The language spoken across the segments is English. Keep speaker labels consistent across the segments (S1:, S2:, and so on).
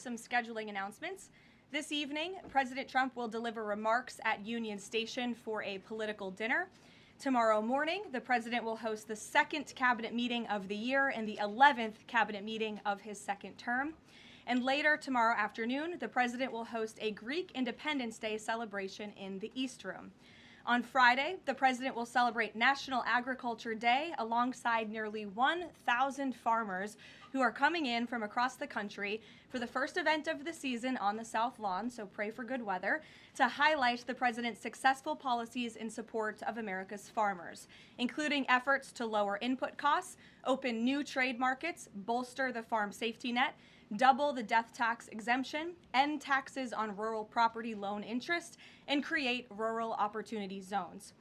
S1: Some scheduling announcements. This evening, President Trump will deliver remarks at Union Station for a political dinner. Tomorrow morning, the president will host the second cabinet meeting of the year and the 11th cabinet meeting of his second term. And later tomorrow afternoon, the president will host a Greek Independence Day celebration in the East Room. On Friday, the president will celebrate National Agriculture Day alongside nearly 1,000 farmers who are coming in from across the country for the first event of the season on the South Lawn, so pray for good weather, to highlight the president's successful policies in support of America's farmers, including efforts to lower input costs, open new trade markets, bolster the farm safety net, double the death tax exemption, end taxes on rural property loan interest, and create rural opportunity zones.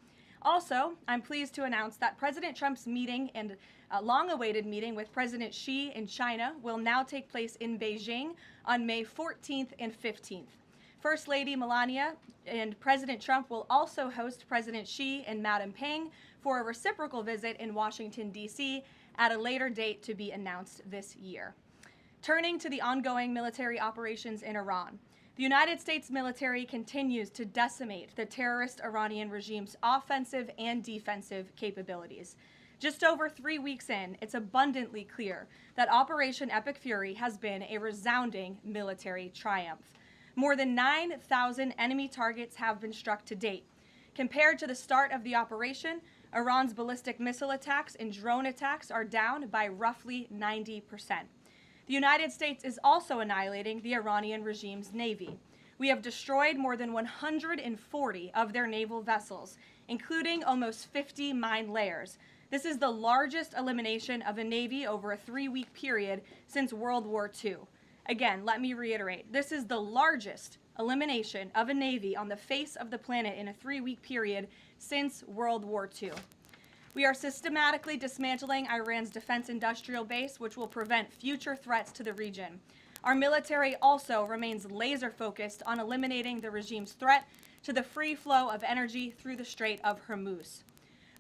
S1: Also, I'm pleased to announce that President Trump's meeting and long-awaited meeting with President Xi in China will now take place in Beijing on May 14th and 15th. First Lady Melania and President Trump will also host President Xi and Madam Peng for a reciprocal visit in Washington, D.C. at a later date to be announced this year. Turning to the ongoing military operations in Iran, the United States military continues to decimate the terrorist Iranian regime's offensive and defensive capabilities. Just over 3 weeks in, it's abundantly clear that Operation Epic Fury has been a resounding military triumph. More than 9,000 enemy targets have been struck to date. Compared to the start of the operation, Iran's ballistic missile attacks and drone attacks are down by roughly 90%. The United States is also annihilating the Iranian regime's navy. We have destroyed more than 140 of their naval vessels, including almost 50 mine layers. This is the largest elimination of a navy over a 3-week period since World War II. Again, let me reiterate, this is the largest elimination of a navy on the face of the planet in a 3-week period since World War II. We are systematically dismantling Iran's defense industrial base, which will prevent future threats to the region. Our military also remains laser-focused on eliminating the regime's threat to the free flow of energy through the Strait of Hormuz.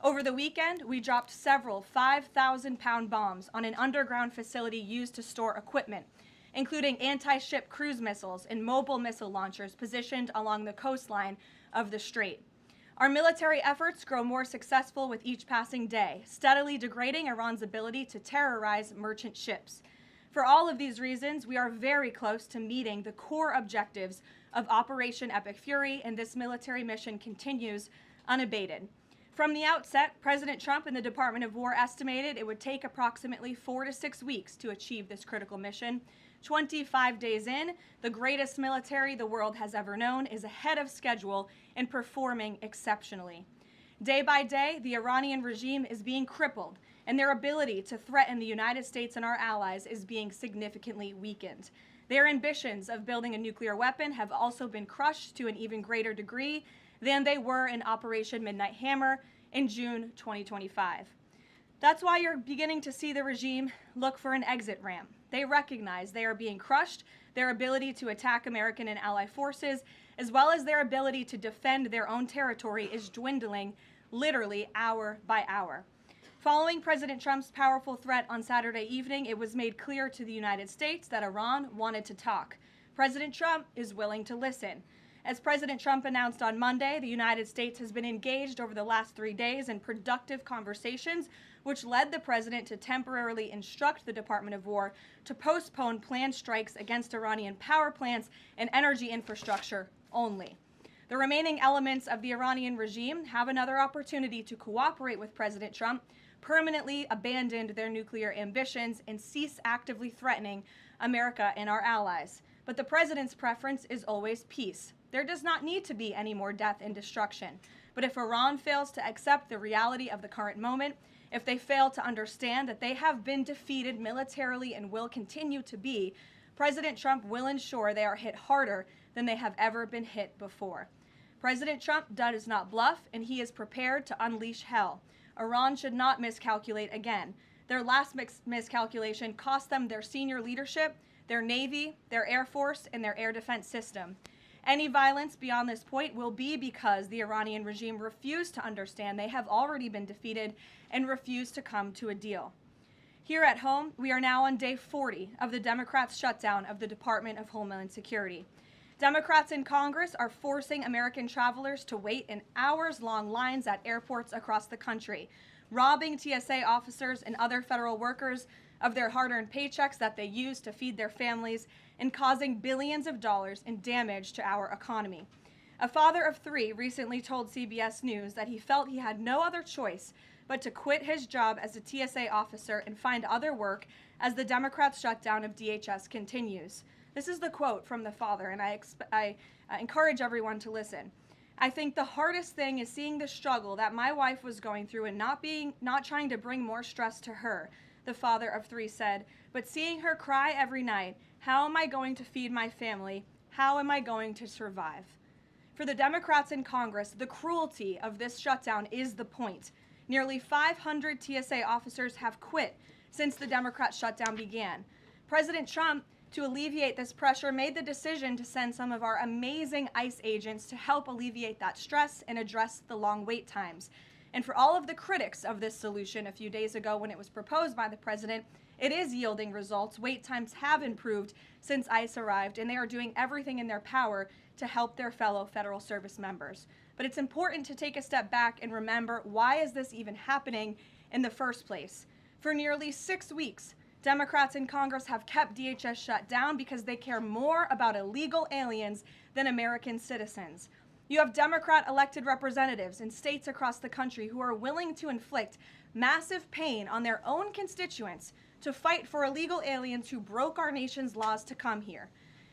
S1: Over the weekend, we dropped several 5,000-pound bombs on an underground facility used to store equipment, including anti-ship cruise missiles and mobile missile launchers positioned along the coastline of the strait. Our military efforts grow more successful with each passing day, steadily degrading Iran's ability to terrorize merchant ships. For all of these reasons, we are very close to meeting the core objectives of Operation Epic Fury, and this military mission continues unabated. From the outset, President Trump and the Department of War estimated it would take approximately 4 to 6 weeks to achieve this critical mission. 25 days in, the greatest military the world has ever known is ahead of schedule and performing exceptionally. Day by day, the Iranian regime is being crippled, and their ability to threaten the United States and our allies is being significantly weakened. Their ambitions of building a nuclear weapon have also been crushed to an even greater degree than they were in Operation Midnight Hammer in June 2025. That's why you're beginning to see the regime look for an exit ramp. They recognize they are being crushed, their ability to attack American and allied forces, as well as their ability to defend their own territory is dwindling literally hour by hour. Following President Trump's powerful threat on Saturday evening, it was made clear to the United States that Iran wanted to talk. President Trump is willing to listen. As President Trump announced on Monday, the United States has been engaged over the last 3 days in productive conversations, which led the president to temporarily instruct the Department of War to postpone planned strikes against Iranian power plants and energy infrastructure only. The remaining elements of the Iranian regime have another opportunity to cooperate with President Trump, permanently abandon their nuclear ambitions, and cease actively threatening America and our allies. But the president's preference is always peace. There does not need to be any more death and destruction. But if Iran fails to accept the reality of the current moment, if they fail to understand that they have been defeated militarily and will continue to be, President Trump will ensure they are hit harder than they have ever been hit before. President Trump does not bluff, and he is prepared to unleash hell. Iran should not miscalculate again. Their last miscalculation cost them their senior leadership, their Navy, their Air Force, and their air defense system. Any violence beyond this point will be because the Iranian regime refused to understand they have already been defeated and refused to come to a deal. Here at home, we are now on day 40 of the Democrats' shutdown of the Department of Homeland Security. Democrats in Congress are forcing American travelers to wait in hours-long lines at airports across the country, robbing TSA officers and other federal workers of their hard-earned paychecks that they use to feed their families, and causing billions of dollars in damage to our economy. A father of 3 recently told CBS News that he felt he had no other choice but to quit his job as a TSA officer and find other work as the Democrats' shutdown of DHS continues. This is the quote from the father, and I encourage everyone to listen. "I think the hardest thing is seeing the struggle that my wife was going through and not trying to bring more stress to her," the father of 3 said, "but seeing her cry every night, how am I going to feed my family? How am I going to survive?" For the Democrats in Congress, the cruelty of this shutdown is the point. Nearly 500 TSA officers have quit since the Democrat shutdown began. President Trump, to alleviate this pressure, made the decision to send some of our amazing ICE agents to help alleviate that stress and address the long wait times. And for all of the critics of this solution a few days ago when it was proposed by the president, it is yielding results. Wait times have improved since ICE arrived, and they are doing everything in their power to help their fellow federal service members. But it's important to take a step back and remember, why is this even happening in the first place? For nearly 6 weeks, Democrats in Congress have kept DHS shut down because they care more about illegal aliens than American citizens. You have Democrat elected representatives in states across the country who are willing to inflict massive pain on their own constituents to fight for illegal aliens who broke our nation's laws to come here.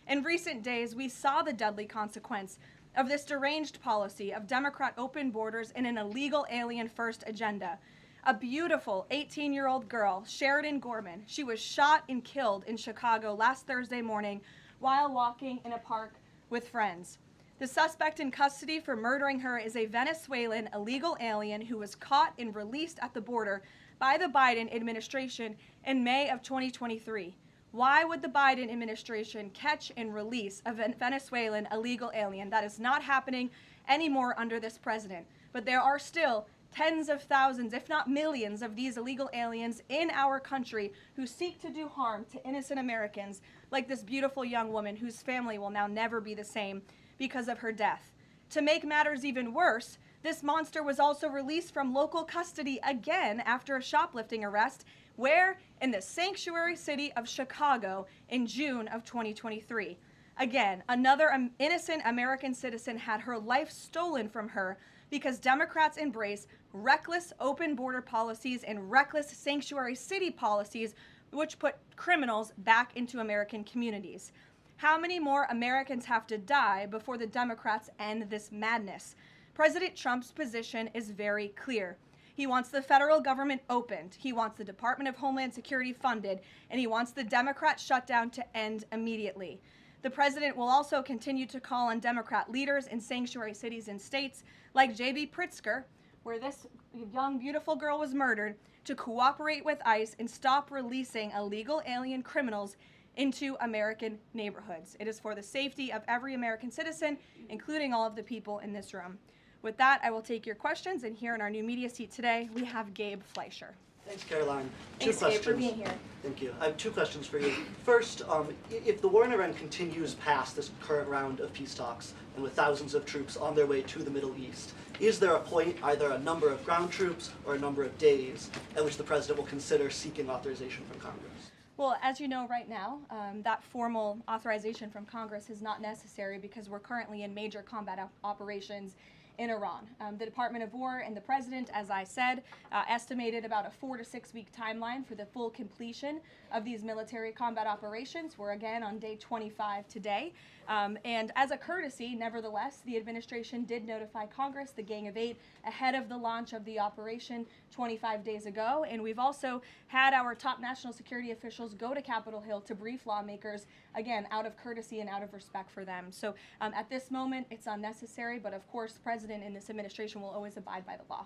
S1: In recent days, we saw the deadly consequence of this deranged policy of Democrat open borders and an illegal alien-first agenda. A beautiful 18-year-old girl, Sheridan Gorman, she was shot and killed in Chicago last Thursday morning while walking in a park with friends. The suspect in custody for murdering her is a Venezuelan illegal alien who was caught and released at the border by the Biden administration in May of 2023. Why would the Biden administration catch and release a Venezuelan illegal alien? That is not happening anymore under this president. But there are still tens of thousands, if not millions, of these illegal aliens in our country who seek to do harm to innocent Americans, like this beautiful young woman whose family will now never be the same because of her death. To make matters even worse, this monster was also released from local custody again after a shoplifting arrest, where? In the sanctuary city of Chicago in June of 2023. Again, another innocent American citizen had her life stolen from her because Democrats embrace reckless open border policies and reckless sanctuary city policies, which put criminals back into American communities. How many more Americans have to die before the Democrats end this madness? President Trump's position is very clear. He wants the federal government opened, he wants the Department of Homeland Security funded, and he wants the Democrat shutdown to end immediately. The president will also continue to call on Democrat leaders in sanctuary cities and states like J.B. Pritzker, where this young, beautiful girl was murdered, to cooperate with ICE and stop releasing illegal alien criminals into American neighborhoods. It is for the safety of every American citizen, including all of the people in this room. With that, I will take your questions, and here in our new media seat today, we have Gabe Fleischer.
S2: Thanks, Karoline.
S1: Thanks, Gabe, for being here.
S2: Thank you. I have 2 questions for you. First, if the war in Iran continues past this current round of peace talks, and with thousands of troops on their way to the Middle East, is there a point, either a number of ground troops or a number of days, at which the president will consider seeking authorization from Congress?
S1: Well, as you know right now, that formal authorization from Congress is not necessary because we're currently in major combat operations in Iran. The Department of War and the President, as I said, estimated about a 4 to 6 week timeline for the full completion of these military combat operations. We're again on day 25 today. And as a courtesy, nevertheless, the administration did notify Congress, the Gang of 8, ahead of the launch of the operation 25 days ago. And we've also had our top national security officials go to Capitol Hill to brief lawmakers, again, out of courtesy and out of respect for them. So at this moment, it's unnecessary, but of course, the President and this administration will always abide by the law.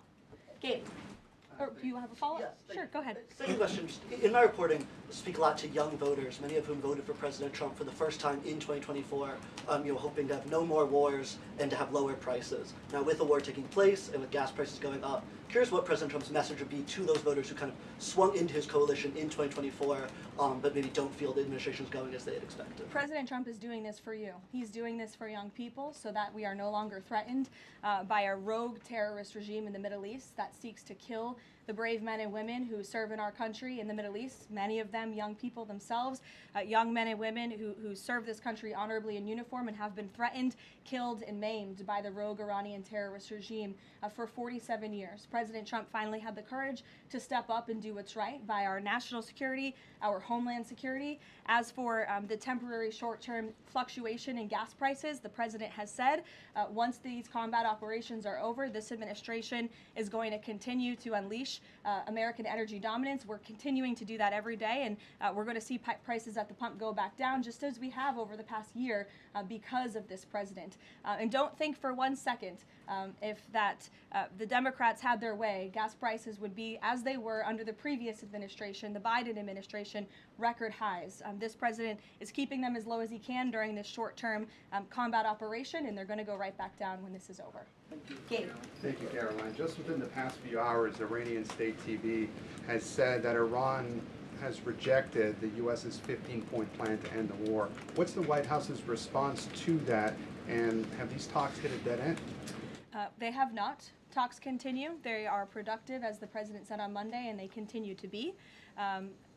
S1: Gabe. Or do you have a follow-up?
S2: Yes,
S1: sure, go ahead.
S2: Second question. In my reporting, I speak a lot to young voters, many of whom voted for President Trump for the first time in 2024, hoping to have no more wars and to have lower prices. Now, with the war taking place and with gas prices going up, Curious what President Trump's message would be to those voters who kind of swung into his coalition in 2024, but maybe don't feel the administration is going as they had expected.
S1: President Trump is doing this for you. He's doing this for young people so that we are no longer threatened by a rogue terrorist regime in the Middle East that seeks to kill the brave men and women who serve in our country in the Middle East, many of them young people themselves, young men and women who serve this country honorably in uniform and have been threatened, killed, and maimed by the rogue Iranian terrorist regime for 47 years. President Trump finally had the courage to step up and do what's right by our national security, our homeland security. As for the temporary short-term fluctuation in gas prices, the president has said once these combat operations are over, this administration is going to continue to unleash American energy dominance. We're continuing to do that every day, and we're going to see prices at the pump go back down, just as we have over the past year because of this president. And don't think for 1 second if the Democrats had their way, gas prices would be as they were under the previous administration, the Biden administration, record highs. This president is keeping them as low as he can during this short-term combat operation, and they're going to go right back down when this is over. Gabe.
S3: Thank you, Caroline. Just within the past few hours, Iranian state TV has said that Iran has rejected the U.S.'s 15-point plan to end the war. What's the White House's response to that, and have these talks hit a dead end?
S1: They have not. Talks continue. They are productive, as the president said on Monday, and they continue to be.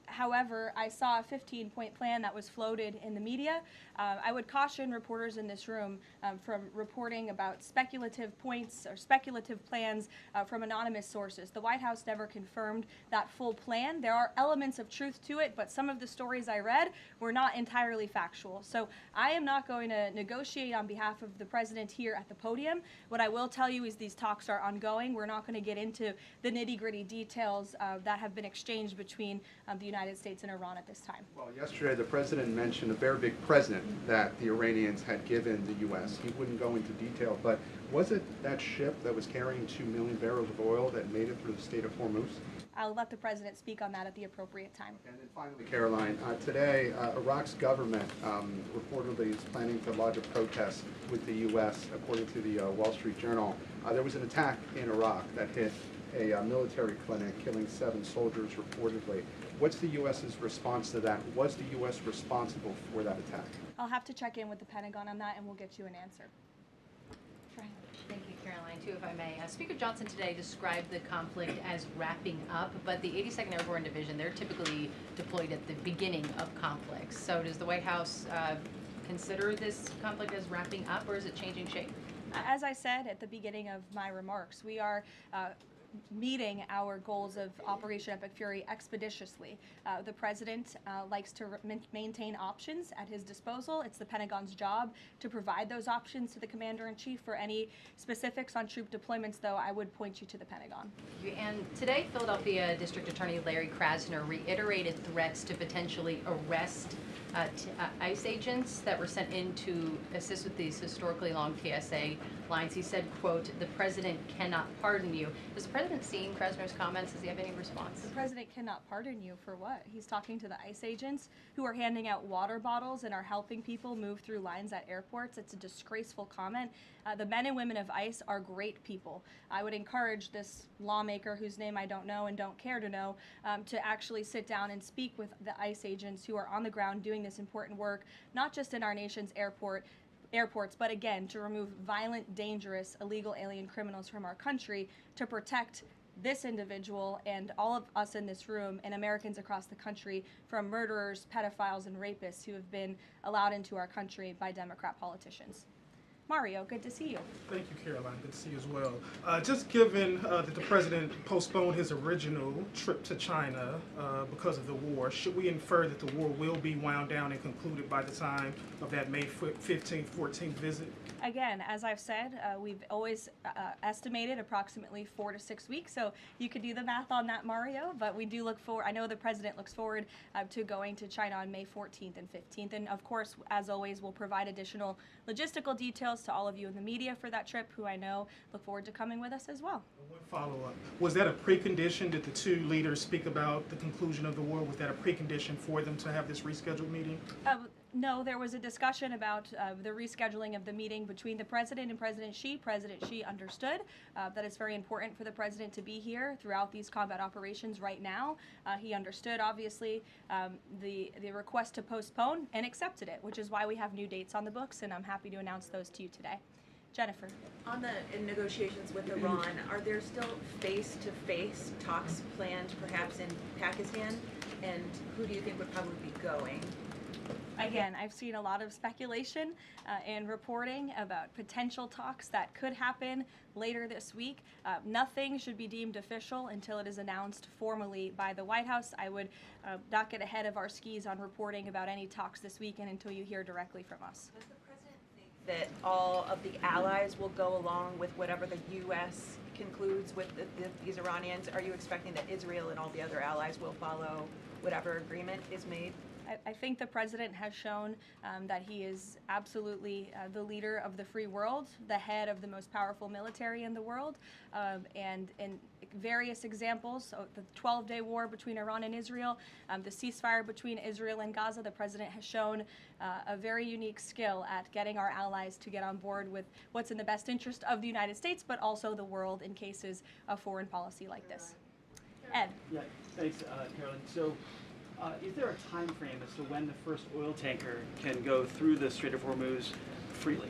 S1: However, I saw a 15-point plan that was floated in the media. I would caution reporters in this room from reporting about speculative points or speculative plans from anonymous sources. The White House never confirmed that full plan. There are elements of truth to it, but some of the stories I read were not entirely factual. So I am not going to negotiate on behalf of the president here at the podium. What I will tell you is these talks are ongoing. We're not going to get into the nitty-gritty details that have been exchanged between the United States and Iran at this time.
S3: Well, yesterday the president mentioned a very big present that the Iranians had given the U.S. He wouldn't go into detail, but was it that ship that was carrying 2 million barrels of oil that made it through the state of Hormuz?
S1: I'll let the president speak on that at the appropriate time.
S3: And then finally, Caroline, today Iraq's government reportedly is planning to lodge a protest with the U.S. According to the Wall Street Journal. There was an attack in Iraq that hit a military clinic, killing 7 soldiers reportedly. What's the U.S.'s response to that? Was the U.S. responsible for that attack?
S1: I'll have to check in with the Pentagon on that, and we'll get you an answer.
S4: Thank you, Caroline. Too, if I may. Speaker Johnson today described the conflict as wrapping up, but the 82nd Airborne Division, they're typically deployed at the beginning of conflicts. So does the White House consider this conflict as wrapping up, or is it changing shape?
S1: As I said at the beginning of my remarks, we are meeting our goals of Operation Epic Fury expeditiously. The president likes to maintain options at his disposal. It's the Pentagon's job to provide those options to the commander-in-chief. For any specifics on troop deployments, though, I would point you to the Pentagon.
S4: And today, Philadelphia District Attorney Larry Krasner reiterated threats to potentially arrest ICE agents that were sent in to assist with these historically long TSA lines. He said, quote, "The president cannot pardon you." Has the president seen Krasner's comments? Does he have any response?
S1: The president cannot pardon you for what? He's talking to the ICE agents who are handing out water bottles and are helping people move through lines at airports. It's a disgraceful comment. The men and women of ICE are great people. I would encourage this lawmaker, whose name I don't know and don't care to know, to actually sit down and speak with the ICE agents who are on the ground doing this important work, not just in our nation's airports, but again, to remove violent, dangerous, illegal alien criminals from our country, to protect this individual and all of us in this room and Americans across the country from murderers, pedophiles, and rapists who have been allowed into our country by Democrat politicians. Mario, good to see you.
S5: Thank you, Caroline. Good to see you as well. Just given that the president postponed his original trip to China because of the war, should we infer that the war will be wound down and concluded by the time of that May 15th, 14th visit?
S1: Again, as I've said, we've always estimated approximately 4 to 6 weeks, so you could do the math on that, Mario, but we do look forward, I know the president looks forward to going to China on May 14th and 15th, and of course, as always, we'll provide additional logistical details to all of you in the media for that trip, who I know look forward to coming with us as well.
S5: One follow-up. Was that a precondition? Did the two leaders speak about the conclusion of the war? Was that a precondition for them to have this rescheduled meeting?
S1: No, there was a discussion about the rescheduling of the meeting between the president and President Xi. President Xi understood that it's very important for the president to be here throughout these combat operations right now. He understood, obviously, the request to postpone and accepted it, which is why we have new dates on the books, and I'm happy to announce those to you today. Jennifer.
S6: On the negotiations with Iran, are there still face-to-face talks planned perhaps in Pakistan? And who do you think would probably be going?
S1: Again, I've seen a lot of speculation and reporting about potential talks that could happen later this week. Nothing should be deemed official until it is announced formally by the White House. I would not get ahead of our skis on reporting about any talks this weekend until you hear directly from us.
S6: Does the president think that all of the allies will go along with whatever the U.S. concludes with these Iranians? Are you expecting that Israel and all the other allies will follow whatever agreement is made?
S1: I think the president has shown that he is absolutely the leader of the free world, the head of the most powerful military in the world, and in various examples, so the 12-day war between Iran and Israel, the ceasefire between Israel and Gaza, the president has shown a very unique skill at getting our allies to get on board with what's in the best interest of the United States, but also the world in cases of foreign policy like this. Ed.
S7: Yeah, thanks, Caroline. So, is there a time frame as to when the first oil tanker can go through the Strait of Hormuz freely?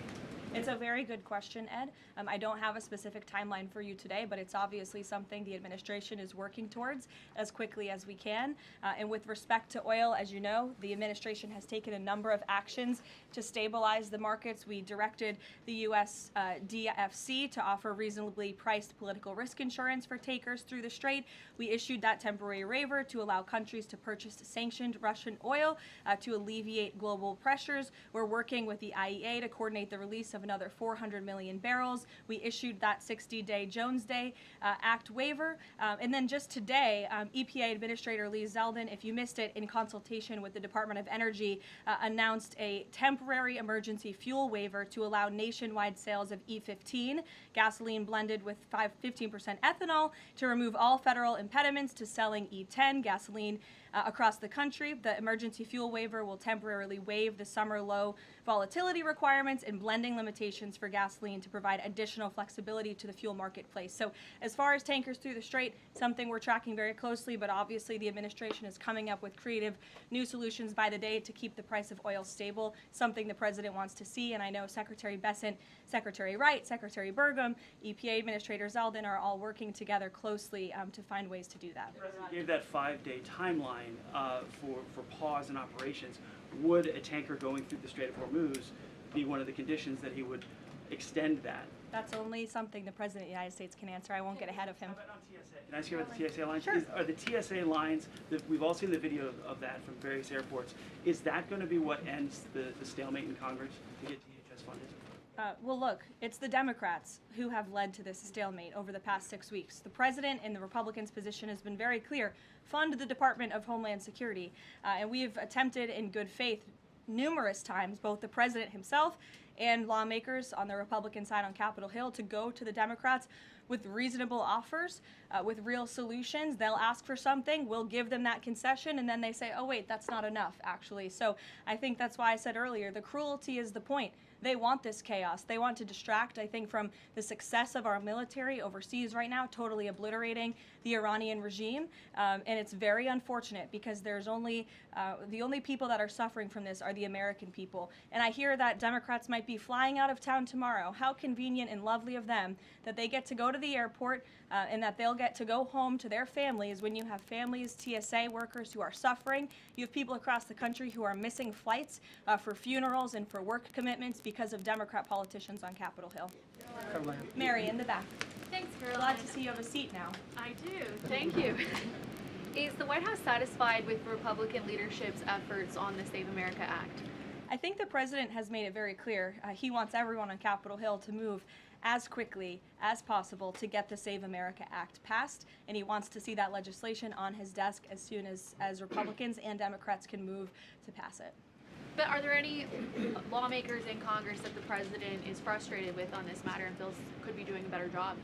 S1: It's a very good question, Ed. I don't have a specific timeline for you today, but it's obviously something the administration is working towards as quickly as we can. And with respect to oil, as you know, the administration has taken a number of actions to stabilize the markets. We directed the U.S. DFC to offer reasonably priced political risk insurance for takers through the strait. We issued that temporary waiver to allow countries to purchase sanctioned Russian oil to alleviate global pressures. We're working with the IEA to coordinate the release of another 400 million barrels. We issued that 60-day Jones Day Act waiver. And then just today, EPA Administrator Lee Zeldin, if you missed it, in consultation with the Department of Energy, announced a temporary emergency fuel waiver to allow nationwide sales of E15, gasoline blended with 15% ethanol, to remove all federal impediments to selling E10 gasoline across the country. The emergency fuel waiver will temporarily waive the summer low volatility requirements and blending limitations for gasoline to provide additional flexibility to the fuel marketplace. So as far as tankers through the strait, something we're tracking very closely, but obviously the administration is coming up with creative new solutions by the day to keep the price of oil stable, something the president wants to see. And I know Secretary Bessent, Secretary Wright, Secretary Burgum, EPA Administrator Zeldin are all working together closely to find ways to do that.
S7: The president gave that 5-day timeline for pause in operations. Would a tanker going through the Strait of Hormuz be one of the conditions that he would extend that?
S1: That's only something the President of the United States can answer. I won't get ahead of him.
S7: How about on TSA? Can I ask you about the TSA lines?
S1: Sure.
S7: Are the TSA lines, that we've all seen the video of that from various airports, is that going to be what ends the stalemate in Congress to get DHS funded?
S1: Well, look, it's the Democrats who have led to this stalemate over the past 6 weeks. The president and the Republicans' position has been very clear. Fund the Department of Homeland Security. And we have attempted in good faith numerous times, both the president himself and lawmakers on the Republican side on Capitol Hill, to go to the Democrats with reasonable offers, with real solutions. They'll ask for something, we'll give them that concession, and then they say, oh wait, that's not enough, actually. So I think that's why I said earlier, the cruelty is the point. They want this chaos. They want to distract, I think, from the success of our military overseas right now, totally obliterating the Iranian regime. And it's very unfortunate because there's only, the only people that are suffering from this are the American people. And I hear that Democrats might be flying out of town tomorrow. How convenient and lovely of them that they get to go to the airport and that they'll get to go home to their families when you have families, TSA workers who are suffering. You have people across the country who are missing flights for funerals and for work commitments because of Democrat politicians on Capitol Hill. Mary, in the back.
S8: Thanks, Caroline.
S1: Glad to see you have a seat now.
S8: I do. Thank you. Is the White House satisfied with Republican leadership's efforts on the Save America Act?
S1: I think the president has made it very clear. He wants everyone on Capitol Hill to move as quickly as possible to get the Save America Act passed, and he wants to see that legislation on his desk as soon as Republicans and Democrats can move to pass it.
S8: But are there any lawmakers in Congress that the president is frustrated with on this matter and feels could be doing a better job?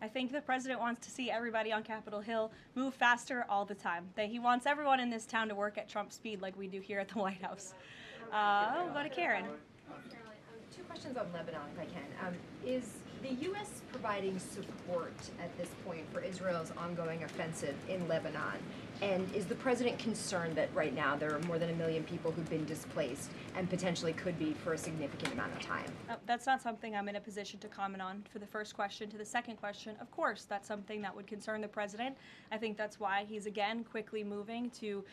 S1: I think the president wants to see everybody on Capitol Hill move faster all the time. That he wants everyone in this town to work at Trump speed like we do here at the White House. We'll go to Karen.
S9: Two questions on Lebanon, if I can. Is the U.S. providing support at this point for Israel's ongoing offensive in Lebanon? And is the president concerned that right now there are more than 1 million people who've been displaced and potentially could be for a significant amount of time?
S1: That's not something I'm in a position to comment on for the first question. To the second question, of course, that's something that would concern the president. I think that's why he's again quickly moving to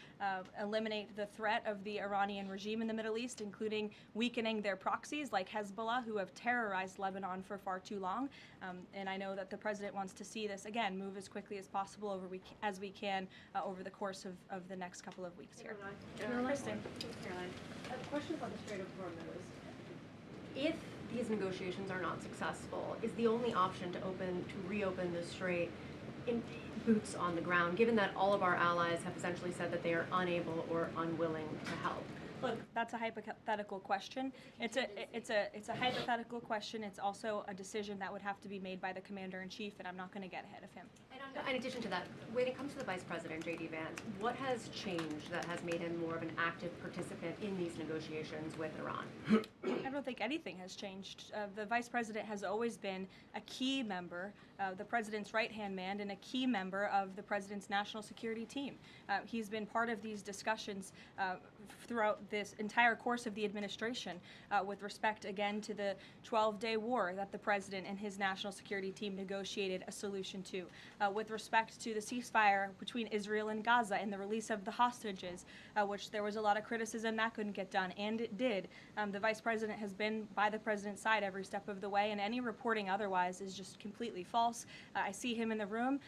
S1: eliminate the threat of the Iranian regime in the Middle East, including weakening their proxies like Hezbollah, who have terrorized Lebanon for far too long. And I know that the president wants to see this, again, move as quickly as possible as we can over the course of the next couple of weeks here. Kristen.
S10: Caroline, a question about the Strait of Hormuz. If these negotiations are not successful, is the only option to reopen the strait in boots on the ground, given that all of our allies have essentially said that they are unable or unwilling to help?
S1: Look, that's a hypothetical question. It's a hypothetical question. It's also a decision that would have to be made by the commander-in-chief, and I'm not going to get ahead of him.
S10: And in addition to that, when it comes to the Vice President, J.D. Vance, what has changed that has made him more of an active participant in these negotiations with Iran?
S1: I don't think anything has changed. The Vice President has always been a key member, the President's right-hand man, and a key member of the President's national security team. He's been part of these discussions throughout this entire course of the administration with respect, again, to the 12-day war that the President and his national security team negotiated a solution to, with respect to the ceasefire between Israel and Gaza and the release of the hostages, which there was a lot of criticism that couldn't get done, and it did. The Vice President has been by the President's side every step of the way, and any reporting otherwise is just completely false. I see him in the room.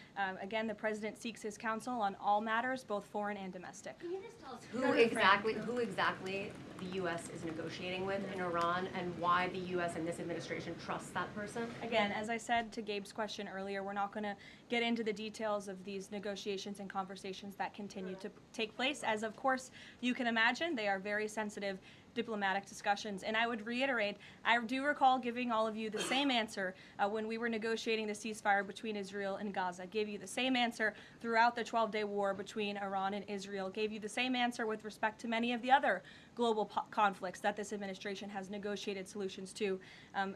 S1: Again, the President seeks his counsel on all matters, both foreign and domestic.
S10: Can you just tell us who exactly the U.S. is negotiating with in Iran, and why the U.S. and this administration trusts that person?
S1: Again, as I said to Gabe's question earlier, we're not going to get into the details of these negotiations and conversations that continue to take place. As of course you can imagine, they are very sensitive diplomatic discussions. And I would reiterate, I do recall giving all of you the same answer when we were negotiating the ceasefire between Israel and Gaza. Gave you the same answer throughout the 12-day war between Iran and Israel. Gave you the same answer with respect to many of the other global conflicts that this administration has negotiated solutions to.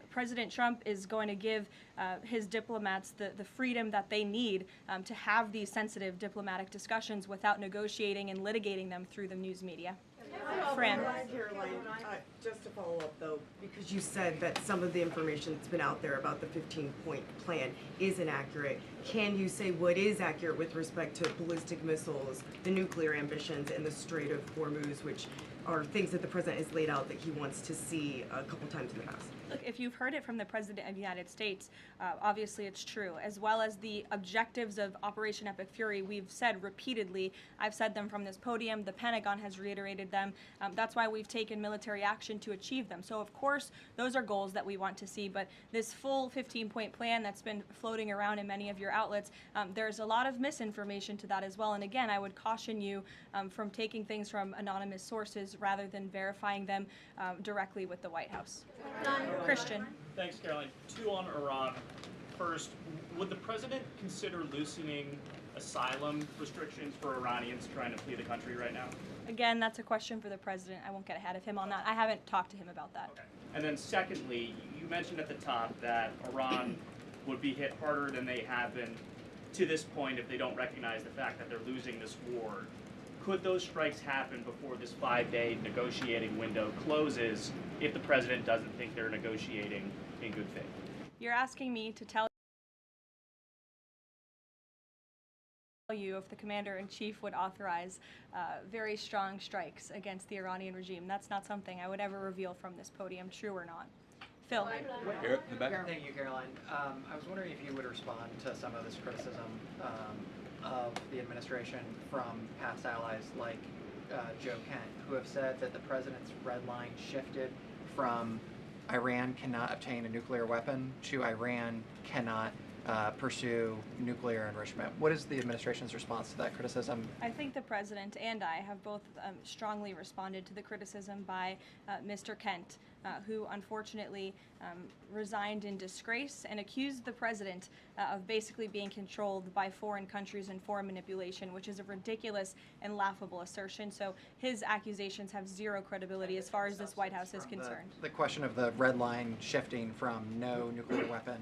S1: President Trump is going to give his diplomats the freedom that they need to have these sensitive diplomatic discussions without negotiating and litigating them through the news media. Fran.
S11: Caroline, just to follow up though, because you said that some of the information that's been out there about the 15-point plan is inaccurate, can you say what is accurate with respect to ballistic missiles, the nuclear ambitions, and the Strait of Hormuz, which are things that the president has laid out that he wants to see a couple times in the past?
S1: Look, if you've heard it from the President of the United States, obviously it's true, as well as the objectives of Operation Epic Fury. We've said repeatedly, I've said them from this podium, the Pentagon has reiterated them. That's why we've taken military action to achieve them. So of course, those are goals that we want to see, but this full 15-point plan that's been floating around in many of your outlets, there's a lot of misinformation to that as well. And again, I would caution you from taking things from anonymous sources rather than verifying them directly with the White House. Christian.
S12: Thanks, Caroline. Two on Iran. First, would the president consider loosening asylum restrictions for Iranians trying to flee the country right now?
S1: Again, that's a question for the president. I won't get ahead of him on that. I haven't talked to him about that.
S12: Okay. And then secondly, you mentioned at the top that Iran would be hit harder than they have been to this point if they don't recognize the fact that they're losing this war. Could those strikes happen before this 5-day negotiating window closes if the president doesn't think they're negotiating in good faith?
S1: You're asking me to tell you if the commander-in-chief would authorize very strong strikes against the Iranian regime. That's not something I would ever reveal from this podium, true or not. Phil.
S13: Here, in the back.
S14: Thank you, Caroline. I was wondering if you would respond to some of this criticism of the administration from past allies like Joe Kent, who have said that the president's red line shifted from Iran cannot obtain a nuclear weapon to Iran cannot pursue nuclear enrichment. What is the administration's response to that criticism?
S1: I think the president and I have both strongly responded to the criticism by Mr. Kent who unfortunately resigned in disgrace and accused the president of basically being controlled by foreign countries and foreign manipulation, which is a ridiculous and laughable assertion. So his accusations have zero credibility as far as this White House is concerned.
S14: The question of the red line shifting from no nuclear weapon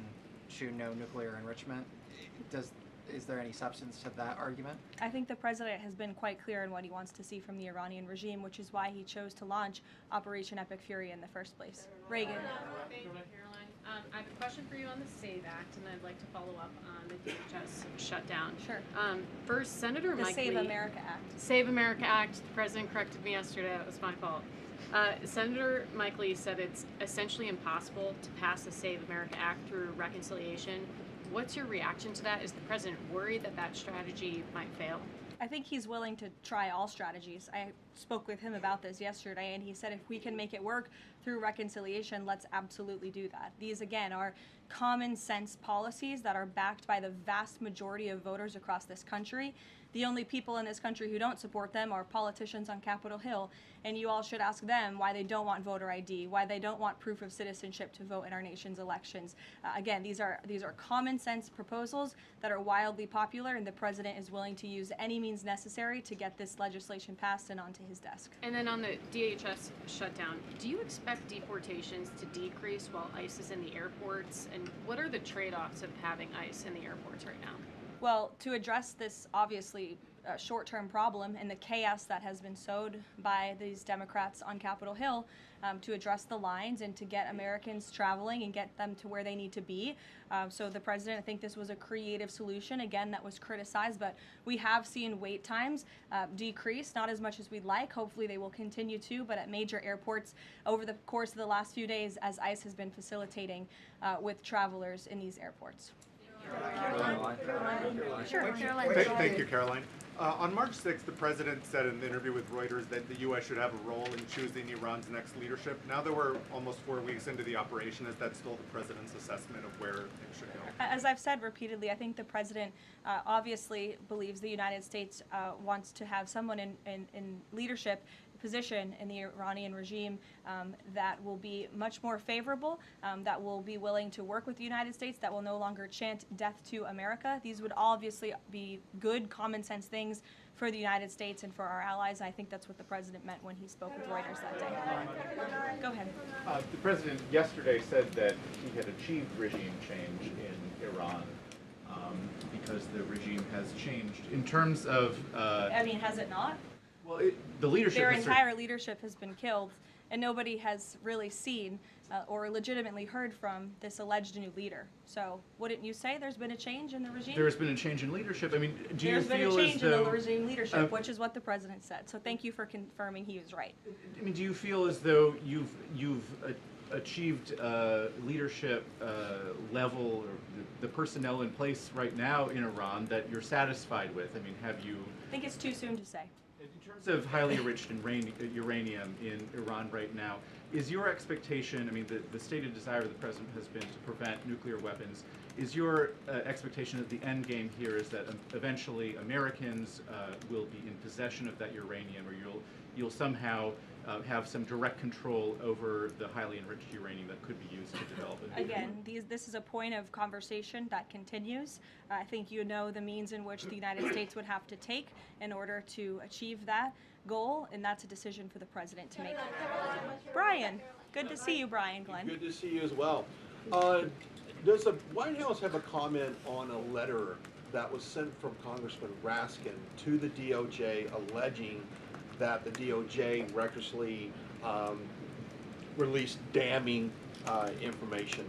S14: to no nuclear enrichment, is there any substance to that argument?
S1: I think the president has been quite clear in what he wants to see from the Iranian regime, which is why he chose to launch Operation Epic Fury in the first place. Reagan.
S13: Thank you, Caroline. I have a question for you on the SAVE Act, and I'd like to follow up on the DHS shutdown.
S1: Sure.
S13: First, Senator
S1: The
S13: Mike
S1: Save
S13: Lee-
S1: America Act.
S13: Save America Act. The president corrected me yesterday. That was my fault. Senator Mike Lee said it's essentially impossible to pass the Save America Act through reconciliation. What's your reaction to that? Is the president worried that that strategy might fail?
S1: I think he's willing to try all strategies. I spoke with him about this yesterday, and he said if we can make it work through reconciliation, let's absolutely do that. These, again, are common sense policies that are backed by the vast majority of voters across this country. The only people in this country who don't support them are politicians on Capitol Hill, and you all should ask them why they don't want voter ID, why they don't want proof of citizenship to vote in our nation's elections. Again, these are common sense proposals that are wildly popular, and the president is willing to use any means necessary to get this legislation passed and onto his desk.
S13: And then on the DHS shutdown, do you expect deportations to decrease while ICE is in the airports? And what are the trade-offs of having ICE in the airports right now?
S1: Well, to address this obviously short-term problem and the chaos that has been sowed by these Democrats on Capitol Hill, to address the lines and to get Americans traveling and get them to where they need to be. So the president, I think this was a creative solution, again, that was criticized, but we have seen wait times decrease, not as much as we'd like. Hopefully they will continue to, but at major airports over the course of the last few days as ICE has been facilitating with travelers in these airports.
S3: Sure. Thank you, Caroline. On March 6th, the president said in an interview with Reuters that the U.S. should have a role in choosing Iran's next leadership. Now that we're almost 4 weeks into the operation, is that still the president's assessment of where things should go?
S1: As I've said repeatedly, I think the president obviously believes the United States wants to have someone in leadership position in the Iranian regime that will be much more favorable, that will be willing to work with the United States, that will no longer chant death to America. These would obviously be good common sense things for the United States and for our allies. I think that's what the president meant when he spoke with Reuters that day. Go ahead.
S15: The president yesterday said that he had achieved regime change in Iran because the regime has changed. In terms of...
S1: I mean, has it not?
S15: Well, the leadership...
S1: Their entire leadership has been killed, and nobody has really seen or legitimately heard from this alleged new leader. So wouldn't you say there's been a change in the regime?
S15: There's been a change in leadership. I mean, do you feel as though...
S1: There's been a change in the regime leadership, which is what the president said. So thank you for confirming he was right.
S15: I mean, do you feel as though you've achieved leadership level, or the personnel in place right now in Iran that you're satisfied with? I mean, have you...
S1: I think it's too soon to say.
S15: In terms of highly enriched uranium in Iran right now, is your expectation, I mean, the stated desire of the president has been to prevent nuclear weapons. Is your expectation that the end game here is that eventually Americans will be in possession of that uranium, or you'll somehow have some direct control over the highly enriched uranium that could be used to develop it?
S1: Again, this is a point of conversation that continues. I think you know the means in which the United States would have to take in order to achieve that goal, and that's a decision for the president to make. Brian, good to see you, Brian Glenn.
S16: Good to see you as well. Does the White House have a comment on a letter that was sent from Congressman Raskin to the DOJ alleging that the DOJ recklessly released damning information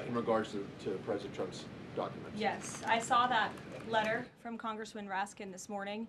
S16: in regards to President Trump's documents?
S1: Yes, I saw that letter from Congressman Raskin this morning,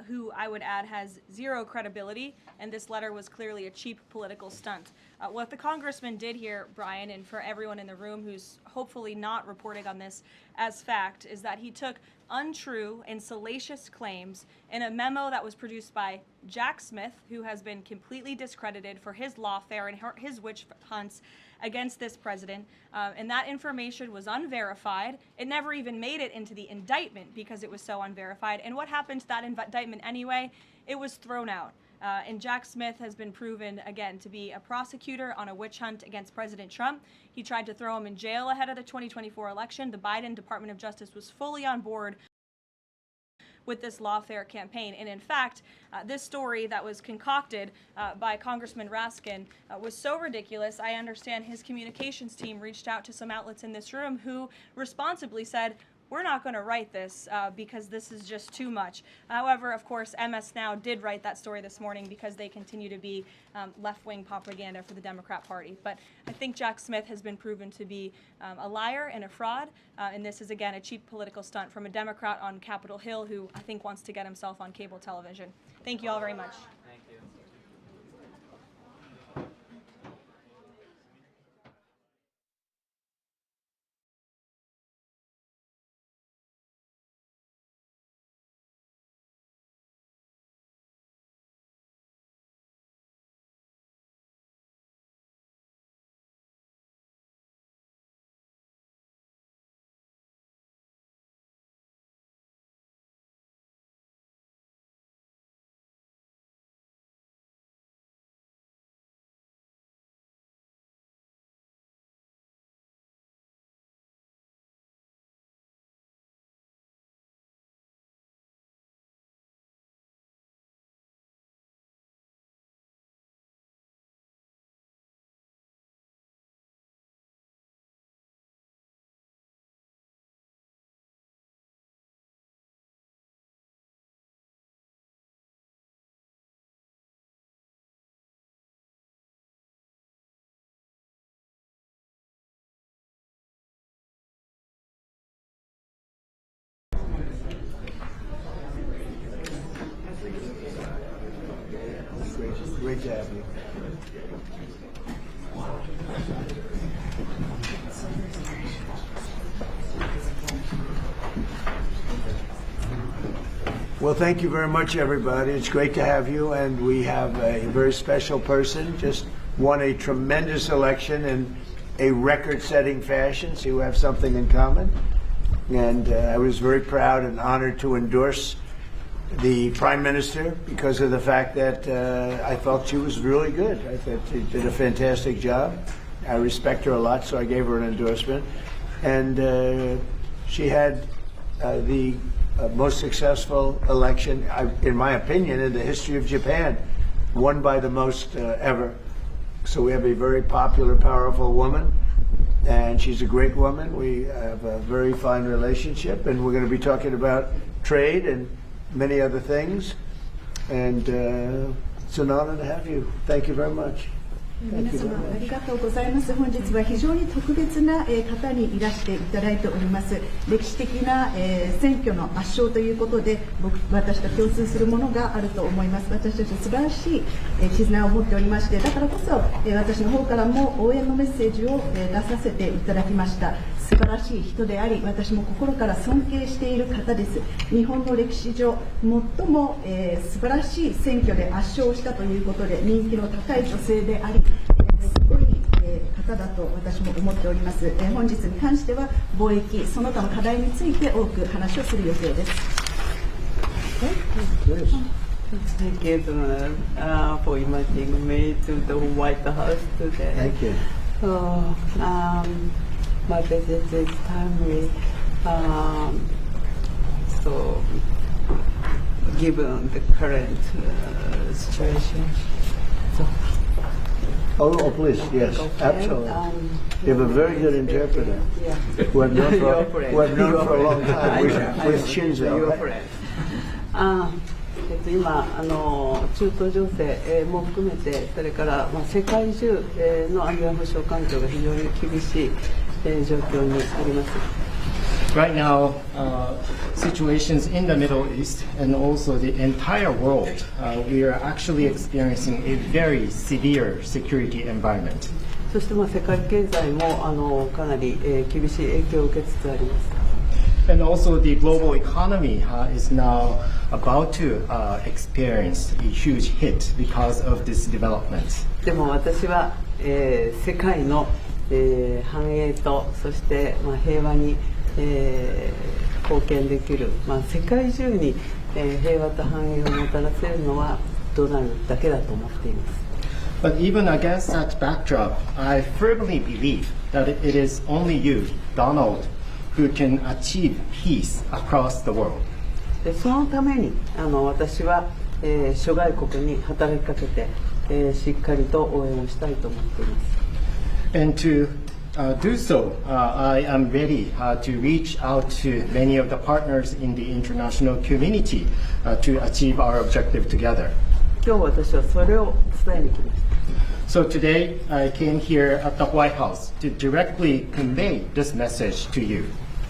S1: who I would add has zero credibility, and this letter was clearly a cheap political stunt. What the congressman did here, Brian, and for everyone in the room who's hopefully not reporting on this as fact, is that he took untrue and salacious claims in a memo that was produced by Jack Smith, who has been completely discredited for his lawfare and his witch hunts against this president, and that information was unverified. It never even made it into the indictment because it was so unverified. And what happened to that indictment anyway? It was thrown out. And Jack Smith has been proven, again, to be a prosecutor on a witch hunt against President Trump. He tried to throw him in jail ahead of the 2024 election. The Biden Department of Justice was fully on board with this lawfare campaign. And in fact, this story that was concocted by Congressman Raskin was so ridiculous, I understand his communications team reached out to some outlets in this room who responsibly said, we're not going to write this because this is just too much. However, of course, MS Now did write that story this morning because they continue to be left-wing propaganda for the Democrat Party. But I think Jack Smith has been proven to be a liar and a fraud, and this is, again, a cheap political stunt from a Democrat on Capitol Hill who I think wants to get himself on cable television. Thank you all very much.
S14: Thank you.
S17: Great to have you. Well, thank you very much, everybody. It's great to have you, and we have a very special person, just won a tremendous election in a record-setting fashion, so you have something in common. And I was very proud and honored to endorse the Prime Minister because of the fact that I felt she was really good. I thought she did a fantastic job. I respect her a lot, so I gave her an endorsement. And she had the most successful election, in my opinion, in the history of Japan, won by the most ever. So we have a very popular, powerful woman, and she's a great woman. We have a very fine relationship, and we're going to be talking about trade and many other things, and it's an honor to have you. Thank you very much.
S18: 皆様ありがとうございます。本日は非常に特別な方にいらしていただいております。歴史的な選挙の圧勝ということで、私と共通するものがあると思います。私たち素晴らしい絆を持っておりまして、だからこそ私の方からも応援のメッセージを出させていただきました。素晴らしい人であり、私も心から尊敬している方です。日本の歴史上最も素晴らしい選挙で圧勝したということで人気の高い女性であり、すごい方だと私も思っております。本日に関しては貿易その他の課題について多く話をする予定です。
S19: Thank you for inviting me to the White House today.
S17: Thank you.
S19: So, my visit is timely. So, given the current situation. So,
S17: oh, please, yes, absolutely. You have a very good interpreter.
S19: Yeah.
S17: Who I've known for a long time. With Shinzo. Right?
S19: 今中東情勢も含めて、それから世界中の安全保障環境が非常に厳しい状況にあります。
S20: Right now, situations in the Middle East and also the entire world, we are actually experiencing a very severe security environment.
S19: そして世界経済もかなり厳しい影響を受けつつあります。
S20: And also the global economy is now about to experience a huge hit because of this development.
S19: でも私は世界の繁栄とそして平和に貢献できる世界中に平和と繁栄をもたらせるのはドナルドだけだと思っています。
S20: But even against that backdrop, I firmly believe that it is only you, Donald, who can achieve peace across the world.
S19: でそのために私は、諸外国に働きかけて、しっかりと応援をしたいと思っています。
S20: And to do so, I am ready to reach out to many of the partners in the international community to achieve our objective together.
S19: 今日私はそれを伝えに来ました。
S20: So today, I came here at the White House to directly convey this message to you.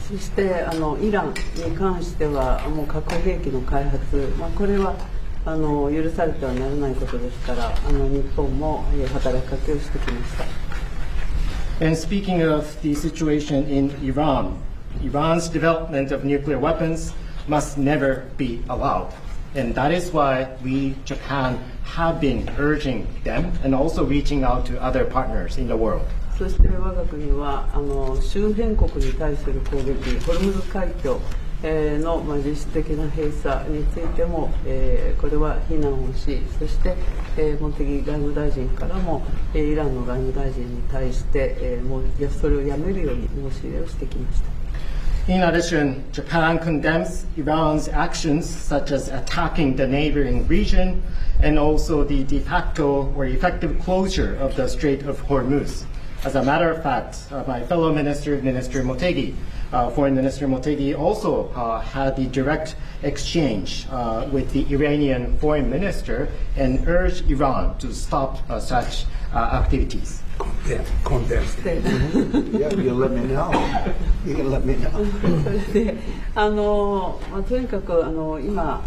S19: そしてイランに関してはもう核兵器の開発、これは許されてはならないことですから日本も働きかけをしてきました。
S20: And speaking of the situation in Iran, Iran's development of nuclear weapons must never be allowed. And that is why we, Japan, have been urging them and also reaching out to other partners in the world.
S19: そして我が国は周辺国に対する攻撃、ホルムズ海峡の実質的な閉鎖についてもこれは非難をし、そして茂木外務大臣からもイランの外務大臣に対してもうそれをやめるように申し入れをしてきました。
S20: In addition, Japan condemns Iran's actions such as attacking the neighboring region and also the de facto or effective closure of the Strait of Hormuz. As a matter of fact, my fellow minister, Minister Motegi, Foreign Minister Motegi, also had the direct exchange with the Iranian foreign minister and urged Iran to stop such activities.
S17: Contest. Yeah, you'll let me know. You can let me know.
S19: それでとにかく今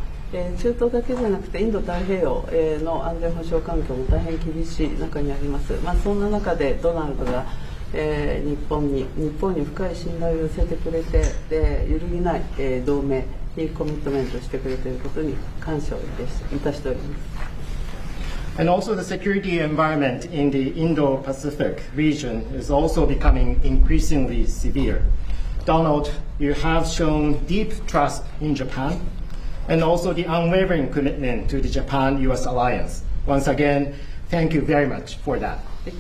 S19: 中東だけじゃなくてインド太平洋の安全保障環境も大変厳しい中にあります。そんな中でドナルドが日本に深い信頼を寄せてくれて揺るぎない同盟にコミットメントしてくれていることに感謝をいたしております。
S20: And also the security environment in the Indo-Pacific region is also becoming increasingly severe. Donald, you have shown deep trust in Japan and also the unwavering commitment to the Japan-US alliance. Once again, thank you very much for that.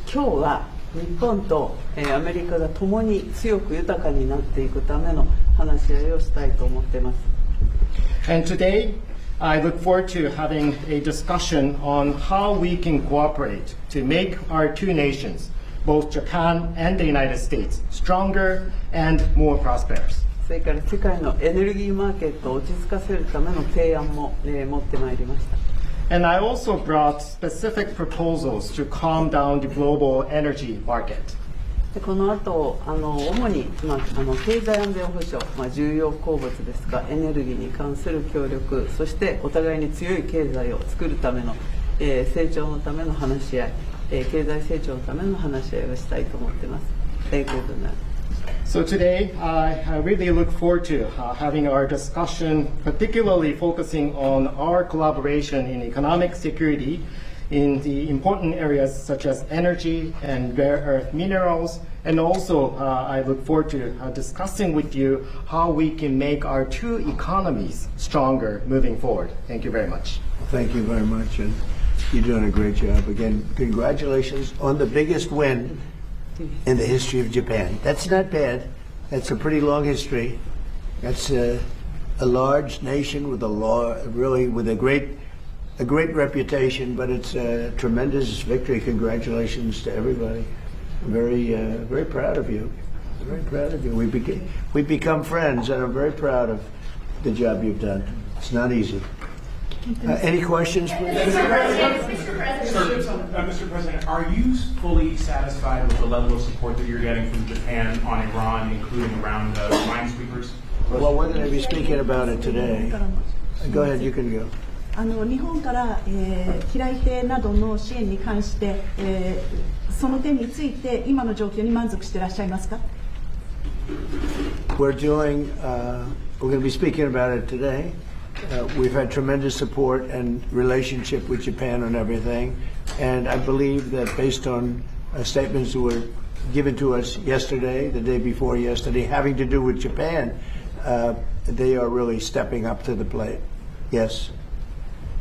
S19: 今日は日本とアメリカが共に強く豊かになっていくための話し合いをしたいと思っています。
S20: And today, I look forward to having a discussion on how we can cooperate to make our two nations, both Japan and the United States, stronger and more prosperous.
S19: それから世界のエネルギーマーケットを落ち着かせるための提案も持ってまいりました。
S20: And I also brought specific proposals to calm down the global energy market.
S19: この後主に、経済安全保障、重要鉱物ですがエネルギーに関する協力、そしてお互いに強い経済を作るための、成長のための話し合い、経済成長のための話し合いをしたいと思っています。
S20: So today, I really look forward to having our discussion, particularly focusing on our collaboration in economic security in the important areas such as energy and rare earth minerals. And also, I look forward to discussing with you how we can make our two economies stronger moving forward. Thank you very much.
S17: Thank you very much, and you're doing a great job. Again, congratulations on the biggest win in the history of Japan. That's not bad. That's a pretty long history. That's a large nation with with a great reputation, but it's a tremendous victory. Congratulations to everybody. I'm very proud of you. Very proud of you. We've become friends, and I'm very proud of the job you've done. It's not easy. Any questions, please?
S21: Mr. President, are you fully satisfied with the level of support that you're getting from Japan on Iran, including around minesweepers?
S17: Well, we're going to be speaking about it today. Go ahead, you can go.
S18: 日本から機雷艇などの支援に関して、その点について今の状況に満足していらっしゃいますか？
S17: We're going to be speaking about it today. We've had tremendous support and relationship with Japan on everything, and I believe that based on statements that were given to us yesterday, the day before yesterday, having to do with Japan, they are really stepping up to the plate. Yes.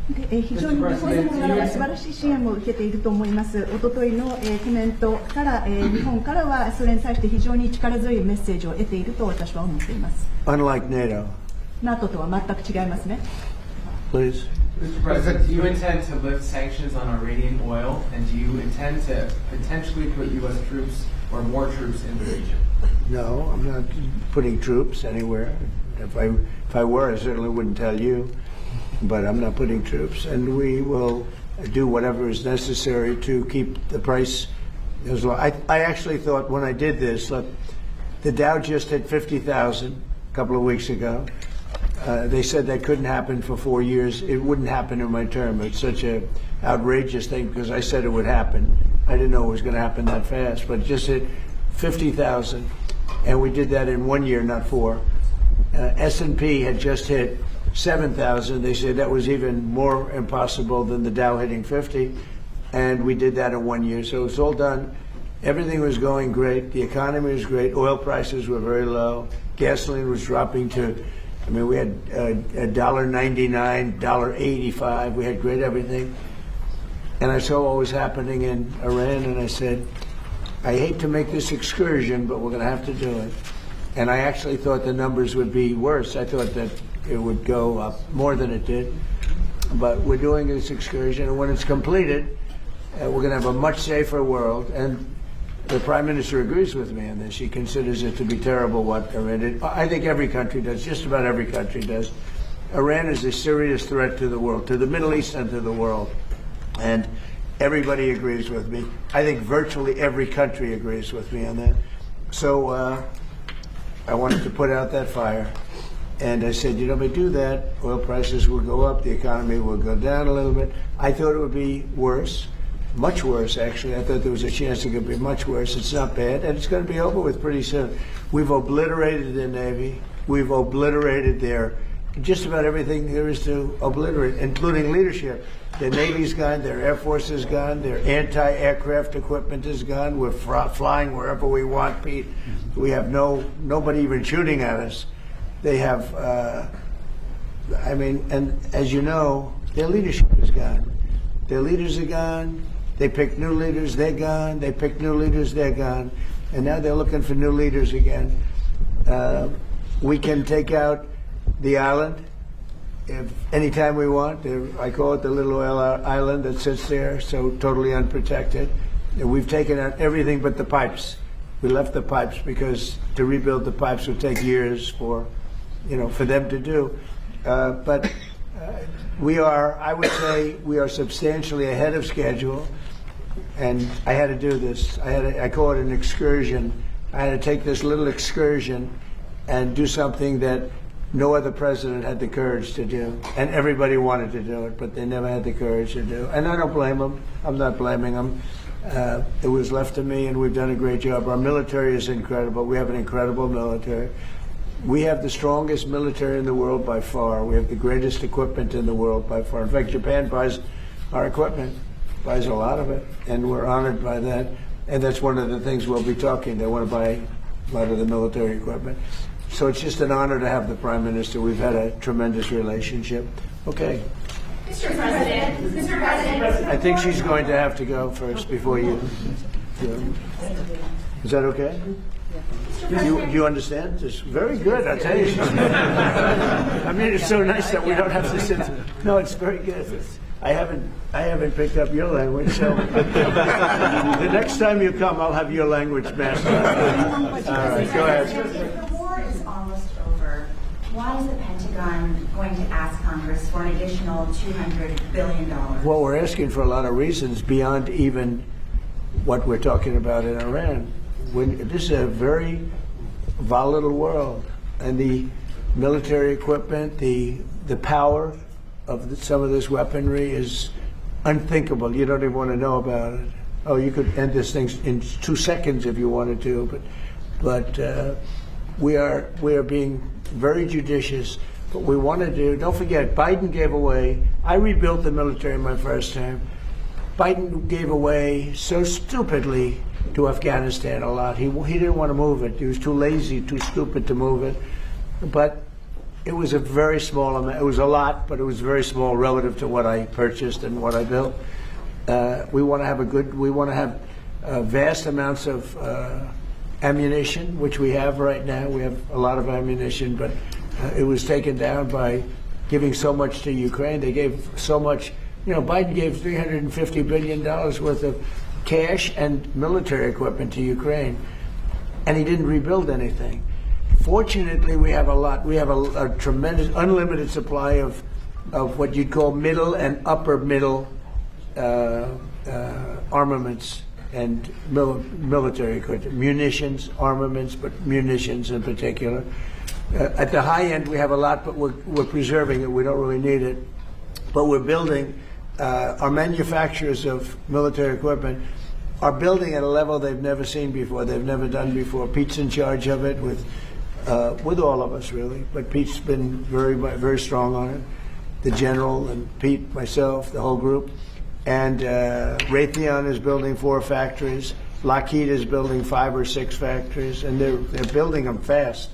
S18: 非常に日本のからは素晴らしい支援を受けていると思います。おとといのコメントから、日本からはそれに対して非常に力強いメッセージを得ていると私は思っています。
S17: Unlike NATO.
S18: NATO とは全く違いますね。
S17: Please.
S2: Mr. President, do you intend to lift sanctions on Iranian oil, and do you intend to potentially put U.S. troops or more troops in the region?
S17: No, I'm not putting troops anywhere. If I were, I certainly wouldn't tell you. But I'm not putting troops, and we will do whatever is necessary to keep the price as low. I actually thought when I did this, look, the Dow just hit 50,000 a couple of weeks ago. They said that couldn't happen for 4 years. It wouldn't happen in my term. It's such an outrageous thing because I said it would happen. I didn't know it was going to happen that fast, but it just hit 50,000, and we did that in 1 year, not 4. S&P had just hit 7,000. They said that was even more impossible than the Dow hitting 50, and we did that in 1 year. So it's all done. Everything was going great. The economy was great. Oil prices were very low. Gasoline was dropping to, I mean, we had $1.99, $1.85. We had great everything. And I saw what was happening in Iran, and I said, I hate to make this excursion, but we're going to have to do it. And I actually thought the numbers would be worse. I thought that it would go up more than it did. But we're doing this excursion, and when it's completed, we're going to have a much safer world. And the Prime Minister agrees with me on this. He considers it to be terrible what Iran did. I think every country does, just about every country does. Iran is a serious threat to the world, to the Middle East and to the world. And everybody agrees with me. I think virtually every country agrees with me on that. So I wanted to put out that fire. And I said, you know, if I do that, oil prices will go up, the economy will go down a little bit. I thought it would be worse, much worse, actually. I thought there was a chance it could be much worse. It's not bad, and it's going to be over with pretty soon. We've obliterated the Navy. We've obliterated just about everything there is to obliterate, including leadership. The Navy's gone, their Air Force is gone, their anti-aircraft equipment is gone. We're flying wherever we want, Pete. We have nobody even shooting at us. They have, I mean, and as you know, their leadership is gone. Their leaders are gone. They picked new leaders, they're gone. They picked new leaders, they're gone. And now they're looking for new leaders again. We can take out the island anytime we want. I call it the little oil island that sits there, so totally unprotected. And we've taken out everything but the pipes. We left the pipes because to rebuild the pipes would take years for them to do. But we are, I would say, we are substantially ahead of schedule. And I had to do this. I call it an excursion. I had to take this little excursion and do something that no other president had the courage to do. And everybody wanted to do it, but they never had the courage to do. And I don't blame them. I'm not blaming them. It was left to me, and we've done a great job. Our military is incredible. We have an incredible military. We have the strongest military in the world by far. We have the greatest equipment in the world by far. In fact, Japan buys our equipment, buys a lot of it, and we're honored by that. And that's one of the things we'll be talking. They want to buy a lot of the military equipment. So it's just an honor to have the Prime Minister. We've had a tremendous relationship. Okay.
S22: Mr. President.
S17: I think she's going to have to go first before you. Is that okay? Do you understand? It's very good, I tell you. I mean, it's so nice that we don't have to sit. No, it's very good. I haven't picked up your language, so the next time you come, I'll have your language mastered. All right, go ahead.
S22: If the war is almost over, why is the Pentagon going to ask Congress for an additional $200 billion?
S17: Well, we're asking for a lot of reasons beyond even what we're talking about in Iran. This is a very volatile world, and the military equipment, the power of some of this weaponry is unthinkable. You don't even want to know about it. Oh, you could end this thing in 2 seconds if you wanted to, but we are being very judicious. But we want to do. Don't forget, Biden gave away. I rebuilt the military in my first term. Biden gave away so stupidly to Afghanistan a lot. He didn't want to move it. He was too lazy, too stupid to move it. But It was a very small amount. It was a lot, but it was very small relative to what I purchased and what I built. We want to have vast amounts of ammunition, which we have right now. We have a lot of ammunition, but it was taken down by giving so much to Ukraine. They gave so much. Biden gave $350 billion worth of cash and military equipment to Ukraine, and he didn't rebuild anything. Fortunately, we have a lot. We have a tremendous, unlimited supply of what you'd call middle and upper middle armaments and military equipment, munitions, armaments, but munitions in particular. At the high end, we have a lot, but we're preserving it. We don't really need it, but we're building. Our manufacturers of military equipment are building at a level they've never seen before. They've never done before. Pete's in charge of it with all of us, really. But Pete's been very strong on it. The general and Pete, myself, the whole group. And Raytheon is building 4 factories. Lockheed is building 5 or 6 factories, and they're building them fast.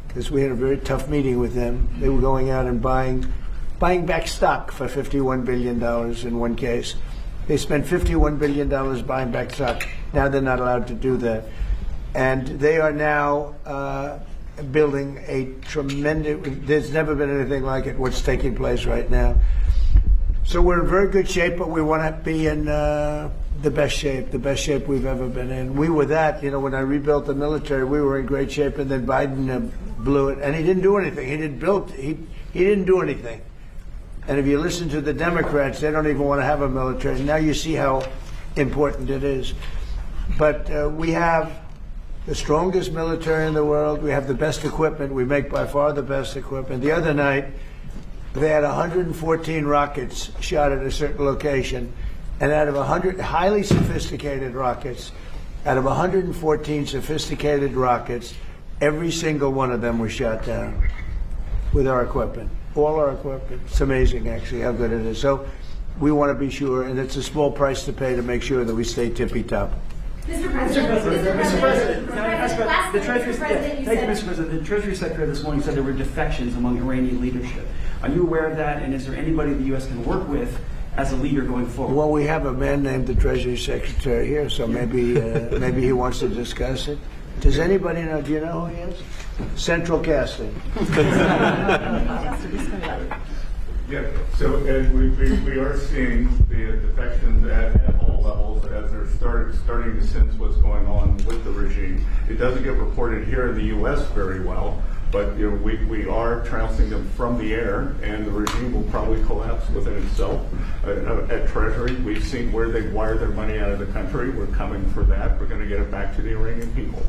S17: Because we had a very tough meeting with them. They were going out and buying back stock for $51 billion in one case. They spent $51 billion buying back stock. Now they're not allowed to do that. And they are now building a tremendous, there's never been anything like it, what's taking place right now. So we're in very good shape, but we want to be in the best shape we've ever been in. We were that, when I rebuilt the military, we were in great shape, and then Biden blew it, and he didn't do anything. He didn't do anything. And if you listen to the Democrats, they don't even want to have a military. Now you see how important it is. But we have the strongest military in the world. We have the best equipment. We make by far the best equipment. The other night, they had 114 rockets shot at a certain location. And out of 100 highly sophisticated rockets, out of 114 sophisticated rockets, every single one of them was shot down with our equipment. All our equipment. It's amazing, actually, how good it is. So we want to be sure, and it's a small price to pay to make sure that we stay tippy-top.
S4: Mr. President, can I ask about the Treasury? Thank you, Mr. President. The Treasury Secretary this morning said there were defections among Iranian leadership. Are you aware of that, and is there anybody the U.S. can work with as a leader going forward?
S17: Well, we have a man named the Treasury Secretary here, so maybe he wants to discuss it. Does anybody know? Do you know who he is? Central Casting.
S5: Yeah, so and we are seeing the defections at all levels as they're starting to sense what's going on with the regime. It doesn't get reported here in the U.S. very well, but we are trouncing them from the air, and the regime will probably collapse within itself. At Treasury, we've seen where they've wired their money out of the country. We're coming for that. We're going to get it back to the Iranian people.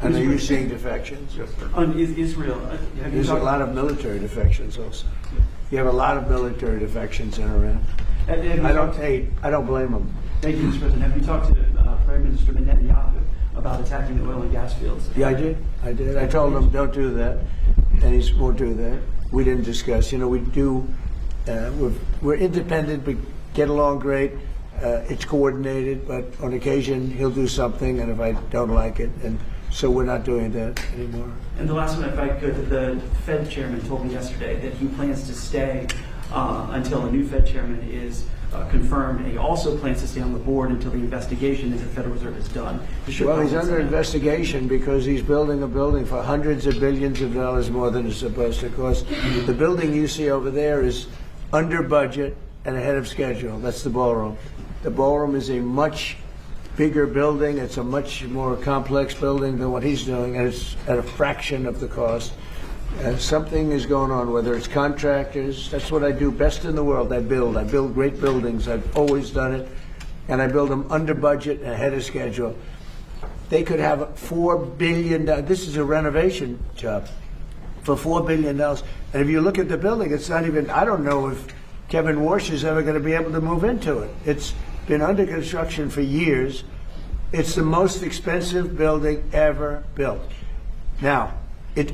S17: And are you seeing defections?
S5: Yes, sir.
S4: On Israel,
S17: There's a lot of military defections also. You have a lot of military defections in Iran. I don't blame them.
S4: Thank you, Mr. President. Have you talked to Prime Minister Netanyahu about attacking the oil and gas fields?
S17: Yeah, I did. I told him don't do that, and he won't do that. We didn't discuss. We do. We're independent. We get along great. It's coordinated, but on occasion he'll do something, and if I don't like it, and so we're not doing that anymore.
S4: And the last one, if I could, the Fed chairman told me yesterday that he plans to stay until a new Fed chairman is confirmed, and he also plans to stay on the board until the investigation into the Federal Reserve is done.
S17: Well, he's under investigation because he's building a building for hundreds of billions of dollars more than it's supposed to cost. The building you see over there is under budget and ahead of schedule. That's the ballroom. The ballroom is a much bigger building. It's a much more complex building than what he's doing, and it's at a fraction of the cost. Something is going on, whether it's contractors. That's what I do best in the world. I build great buildings. I've always done it, and I build them under budget and ahead of schedule. They could have $4 billion. This is a renovation job for $4 billion. And if you look at the building, it's not even, I don't know if Kevin Warsh is ever going to be able to move into it. It's been under construction for years. It's the most expensive building ever built. Now,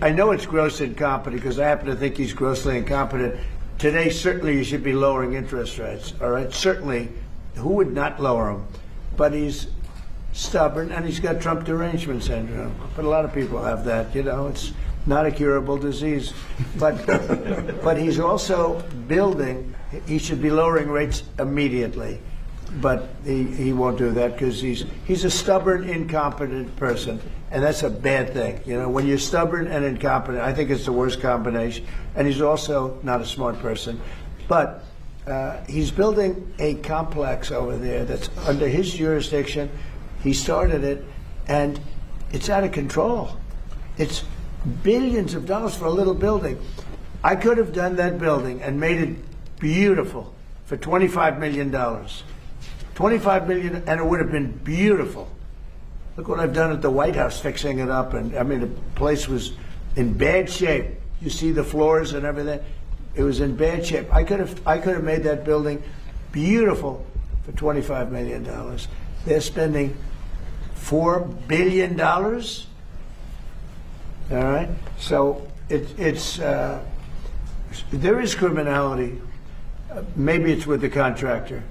S17: I know it's grossly incompetent because I happen to think he's grossly incompetent. Today, certainly you should be lowering interest rates, all right? Certainly, who would not lower them? But he's stubborn, and he's got Trump derangement syndrome. But a lot of people have that, not a curable disease. But he's also building, he should be lowering rates immediately. But he won't do that because he's a stubborn, incompetent person. And that's a bad thing. You know, when you're stubborn and incompetent, I think it's the worst combination. And he's also not a smart person. But he's building a complex over there that's under his jurisdiction. He started it, and it's out of control. It's billions of dollars for a little building. I could have done that building and made it beautiful for $25 million. $25 million, and it would have been beautiful. Look what I've done at the White House, fixing it up, and I mean the place was in bad shape. You see the floors and everything; it was in bad shape. I could have made that building beautiful for $25 million. They're spending $4 billion. All right, so it's there is criminality. Maybe it's with the contractor,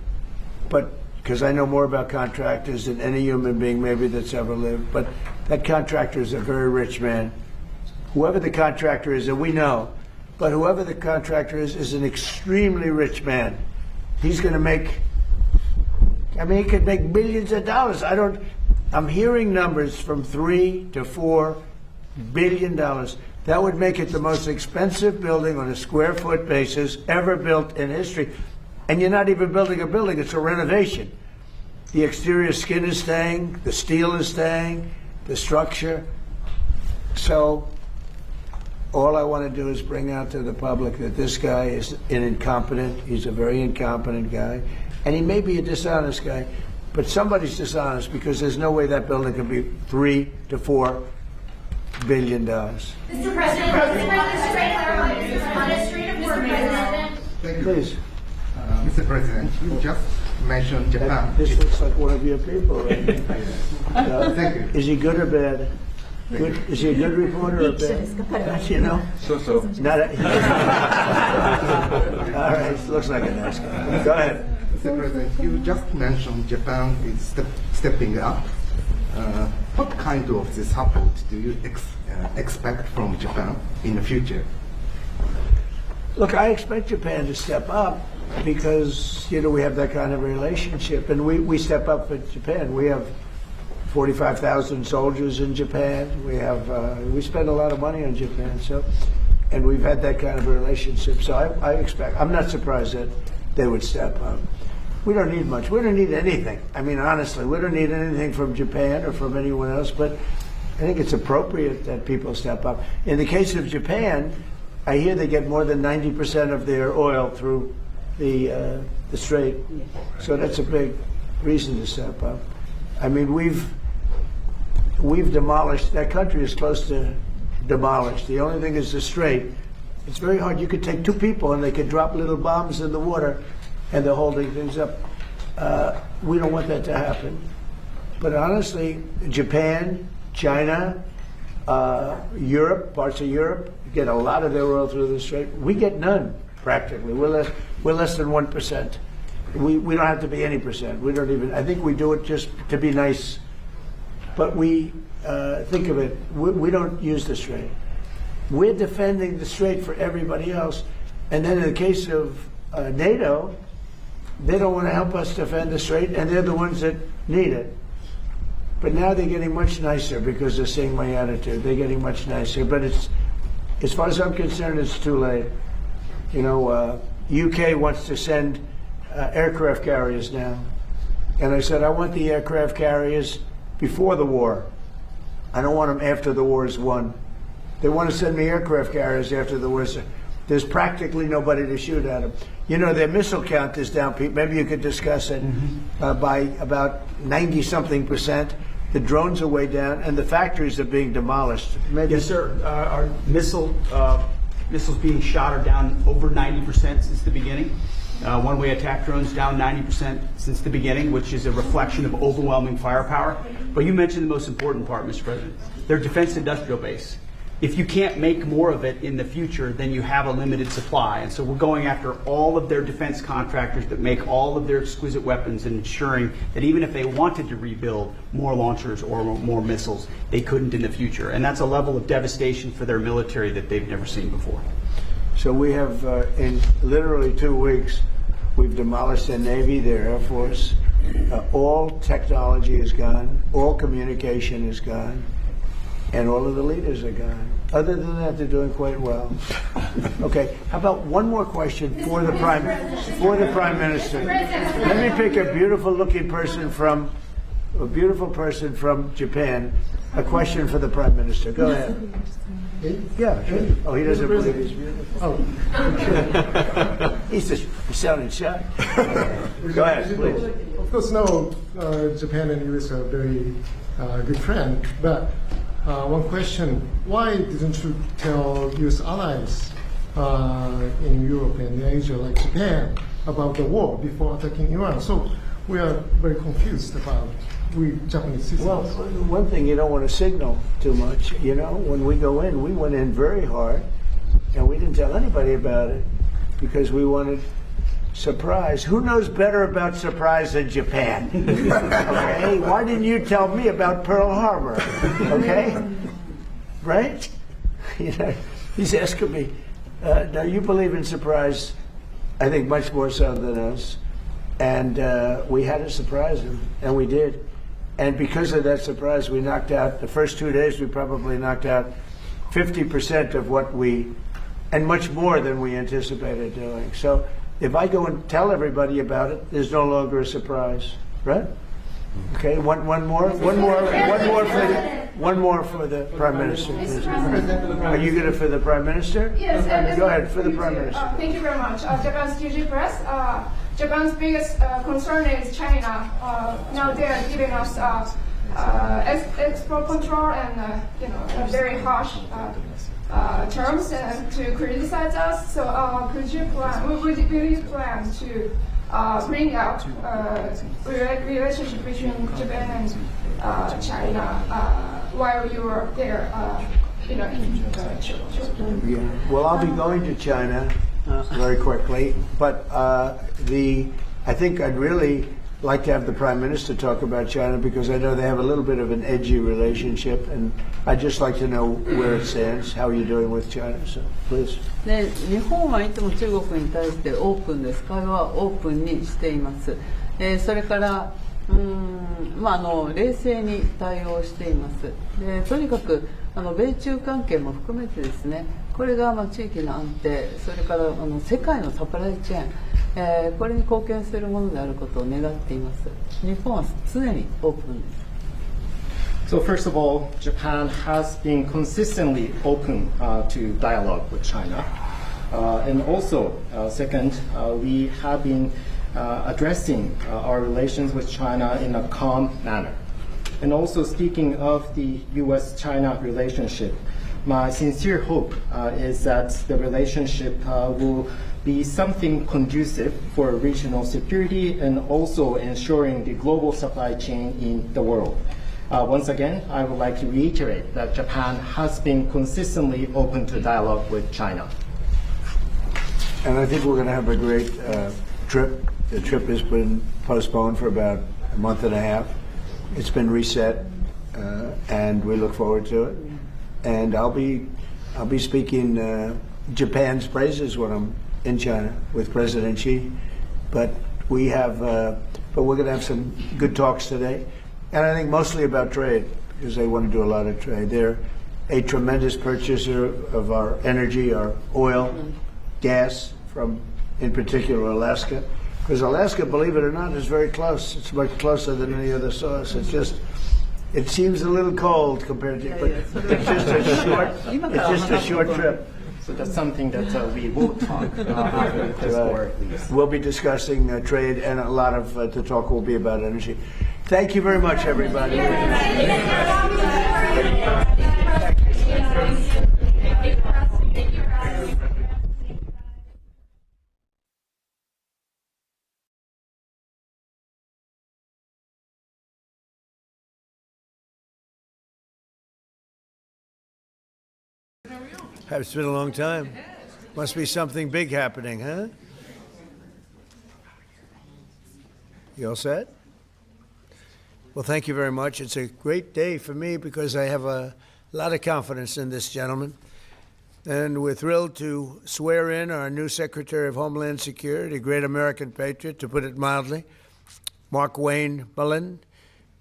S17: but. Because I know more about contractors than any human being maybe that's ever lived. But that contractor is a very rich man. Whoever the contractor is, and we know, but whoever the contractor is an extremely rich man. He's going to make, I mean, he could make billions of dollars. I'm hearing numbers from $3 to $4 billion. That would make it the most expensive building on a square foot basis ever built in history. And you're not even building a building, it's a renovation. The exterior skin is staying, the steel is staying, the structure. So all I want to do is bring out to the public that this guy is an incompetent, he's a very incompetent guy, and he may be a dishonest guy, but somebody's dishonest because there's no way that building can be $3 to $4 billion.
S22: Mr. President,
S3: Thank you.
S17: Please.
S3: Mr. President, you just mentioned Japan.
S17: This looks like one of your people, right?
S3: Thank you.
S17: Is he good or bad? Good. Is he a good reporter or bad? You know?
S3: So.
S17: Not a, all right, looks like a nice guy. Go ahead.
S3: Mr. President, you just mentioned Japan is stepping up. What kind of the support do you expect from Japan in the future?
S17: Look, I expect Japan to step up because, you know, we have that kind of relationship, and we step up for Japan. We have 45,000 soldiers in Japan. We spend a lot of money on Japan, and we've had that kind of a relationship. So I expect, I'm not surprised that they would step up. We don't need much. We don't need anything. I mean, honestly, we don't need anything from Japan or from anyone else, but I think it's appropriate that people step up. In the case of Japan, I hear they get more than 90% of their oil through the strait, so that's a big reason to step up. I mean, we've demolished, that country is close to demolished. The only thing is the strait. It's very hard. You could take two people and they could drop little bombs in the water and they're holding things up. We don't want that to happen. But honestly, Japan, China, Europe, parts of Europe, get a lot of their oil through the strait. We get none, practically. We're less than 1%. We don't have to be any percent. We don't even, I think we do it just to be nice. But we, think of it, we don't use the strait. We're defending the strait for everybody else. And then in the case of NATO, they don't want to help us defend the strait, and they're the ones that need it. But now they're getting much nicer because they're seeing my attitude. They're getting much nicer. But it's, as far as I'm concerned, it's too late. You know, UK wants to send aircraft carriers now. And I said, I want the aircraft carriers before the war. I don't want them after the war is won. They want to send me aircraft carriers after the war is. There's practically nobody to shoot at them. You know, their missile count is down. Maybe you could discuss it by about 90-something%. The drones are way down, and the factories are being demolished.
S4: Maybe. Yes, sir. Our missiles being shot are down over 90% since the beginning. One-way attack drones down 90% since the beginning, which is a reflection of overwhelming firepower. But you mentioned the most important part, Mr. President. Their defense industrial base. if you can't make more of it in the future, then you have a limited supply. And so we're going after all of their defense contractors that make all of their exquisite weapons and ensuring that even if they wanted to rebuild more launchers or more missiles, they couldn't in the future. And that's a level of devastation for their military that they've never seen before.
S17: So we have, in literally 2 weeks, we've demolished their Navy, their Air Force. All technology is gone. All communication is gone. And all of the leaders are gone. Other than that, they're doing quite well. Okay, how about one more question for the Prime Minister? Let me pick a beautiful-looking person from Japan. A question for the Prime Minister. Go ahead. Yeah, sure. Oh, he doesn't believe he's beautiful. Oh. He's sounding shy. Go ahead, please.
S6: Of course, now Japan and US are very good friends, but one question, why didn't you tell US allies in Europe and Asia, like Japan, about the war before attacking Iran? So we are very confused about we Japanese citizens.
S17: Well, one thing, you don't want to signal too much. You know, when we go in, we went in very hard, and we didn't tell anybody about it because we wanted surprise. Who knows better about surprise than Japan? Okay, why didn't you tell me about Pearl Harbor? Okay, right? You know, he's asking me. Now you believe in surprise, I think much more so than us, and we had to surprise him, and we did. And because of that surprise, we knocked out, the first 2 days, we probably knocked out 50% of what and much more than we anticipated doing. So if I go and tell everybody about it, there's no longer a surprise, right? Okay, one more for the Prime Minister. Are you going to for the Prime Minister?
S7: Yes.
S17: Go ahead for the Prime Minister.
S7: Thank you very much. Japan's DG Press. Japan's biggest concern is China. Now they are giving us export control and very harsh terms to criticize us. So will you plan to bring out relationship between Japan and China while you are there?
S17: Well, I'll be going to China very quickly, but I think I'd really like to have the Prime Minister talk about China because I know they have a little bit of an edgy relationship, and I'd just like to know where it stands, how you're doing with China. So, please.
S19: で日本はいつも中国に対してオープンです。会話はオープンにしています。それから冷静に対応しています。でとにかく米中関係も含めてですね、これが地域の安定、それから世界のサプライチェーン、これに貢献するものであることを願っています。日本は常にオープンです。
S20: So first of all, Japan has been consistently open to dialogue with China. And also, second, we have been addressing our relations with China in a calm manner. And also speaking of the US-China relationship, my sincere hope is that the relationship will be something conducive for regional security and also ensuring the global supply chain in the world. Once again, I would like to reiterate that Japan has been consistently open to dialogue with China.
S17: And I think we're going to have a great trip. The trip has been postponed for about a month and a half. It's been reset, and we look forward to it. And I'll be speaking Japan's praises when I'm in China with President Xi. But we're going to have some good talks today. And I think mostly about trade, because they want to do a lot of trade. They're a tremendous purchaser of our energy, our oil, gas from, in particular, Alaska. Because Alaska, believe it or not, is very close. It's much closer than any other source. It's just, it seems a little cold compared to, but it's just a short trip.
S20: So that's something that we will talk after this war, at least.
S17: We'll be discussing trade, and a lot of the talk will be about energy. Thank you very much, everybody. It's been a long time. Must be something big happening, huh? You all set? Well, thank you very much. It's a great day for me because I have a lot of confidence in this gentleman. And we're thrilled to swear in our new Secretary of Homeland Security, a great American patriot, to put it mildly, Mark Wayne Mullen.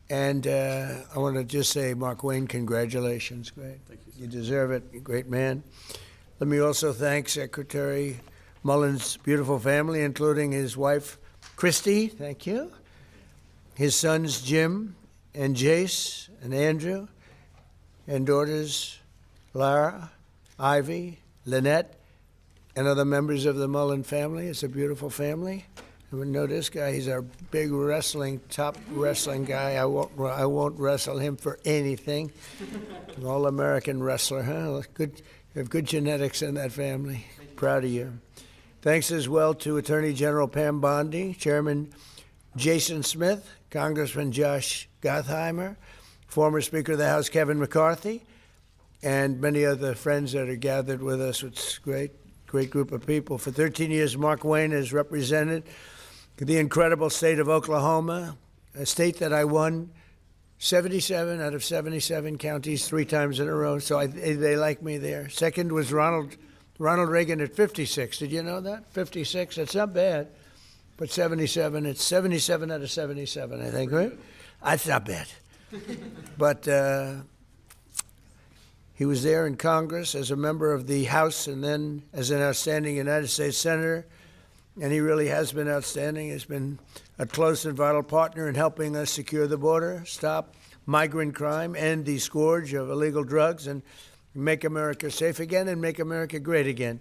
S17: And I want to just say, Mark Wayne, congratulations. Great. Thank you. You deserve it. You're a great man. Let me also thank Secretary Mullen's beautiful family, including his wife, Christy. Thank you. His sons, Jim and Jace and Andrew, and daughters, Lara, Ivy, Lynette, and other members of the Mullen family. It's a beautiful family. And we know this guy. He's our big top wrestling guy. I won't wrestle him for anything. An all-American wrestler, huh? Good. You have good genetics in that family. Proud of you. Thanks as well to Attorney General Pam Bondi, Chairman Jason Smith, Congressman Josh Gottheimer, former Speaker of the House Kevin McCarthy, and many other friends that are gathered with us. It's a great group of people. For 13 years, Mark Wayne has represented the incredible state of Oklahoma, a state that I won 77 out of 77 counties 3 times in a row, so they like me there. Second was Ronald Reagan at 56. Did you know that? 56, that's not bad. But 77, it's 77 out of 77, I think, right? That's not bad. But he was there in Congress as a member of the House and then as an outstanding United States Senator. And he really has been outstanding. He's been a close and vital partner in helping us secure the border, stop migrant crime, end the scourge of illegal drugs, and make America safe again and make America great again.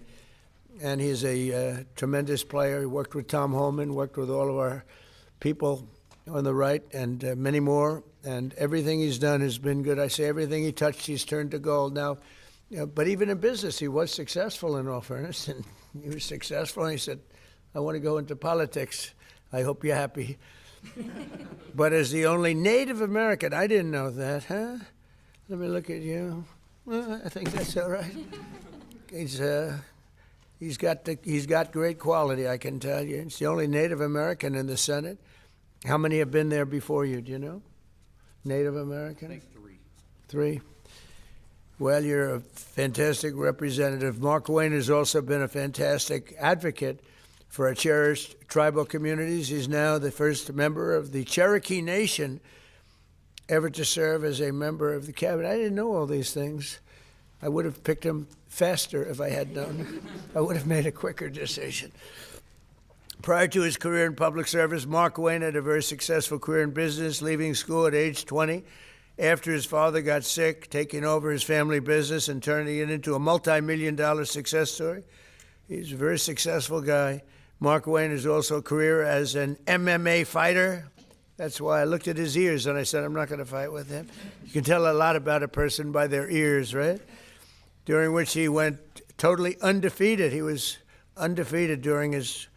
S17: And he's a tremendous player. He worked with Tom Homan, worked with all of our people on the right, and many more. And everything he's done has been good. I say everything he touched, he's turned to gold. Now, but even in business, he was successful, in all fairness. And he was successful, and he said, I want to go into politics. I hope you're happy. But as the only Native American, I didn't know that, huh? Let me look at you. Well, I think that's all right. He's got great quality, I can tell you. It's the only Native American in the Senate. How many have been there before you? Do you know? Native American?
S15: I think 3.
S17: 3. Well, you're a fantastic representative. Mark Wayne has also been a fantastic advocate for our cherished tribal communities. He's now the first member of the Cherokee Nation ever to serve as a member of the cabinet. I didn't know all these things. I would have picked him faster if I had known. I would have made a quicker decision. Prior to his career in public service, Mark Wayne had a very successful career in business, leaving school at age 20 after his father got sick, taking over his family business and turning it into a multi-million-dollar success story. He's a very successful guy. Mark Wayne has also a career as an MMA fighter. That's why I looked at his ears and I said, I'm not going to fight with him. You can tell a lot about a person by their ears, right? During which he went totally undefeated. He was undefeated during his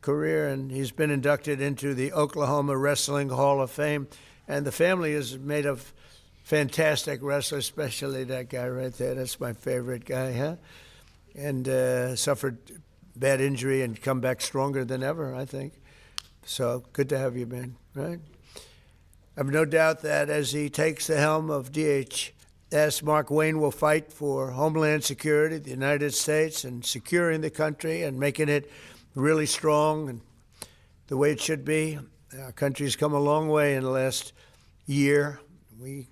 S17: career, and he's been inducted into the Oklahoma Wrestling Hall of Fame. And the family is made of fantastic wrestlers, especially that guy right there. That's my favorite guy, huh? And suffered bad injury and come back stronger than ever, I think. So good to have you, man, right? I have no doubt that as he takes the helm of DHS, Mark Wayne will fight for Homeland Security, the United States, and securing the country and making it really strong and the way it should be. Our country's come a long way in the last year. We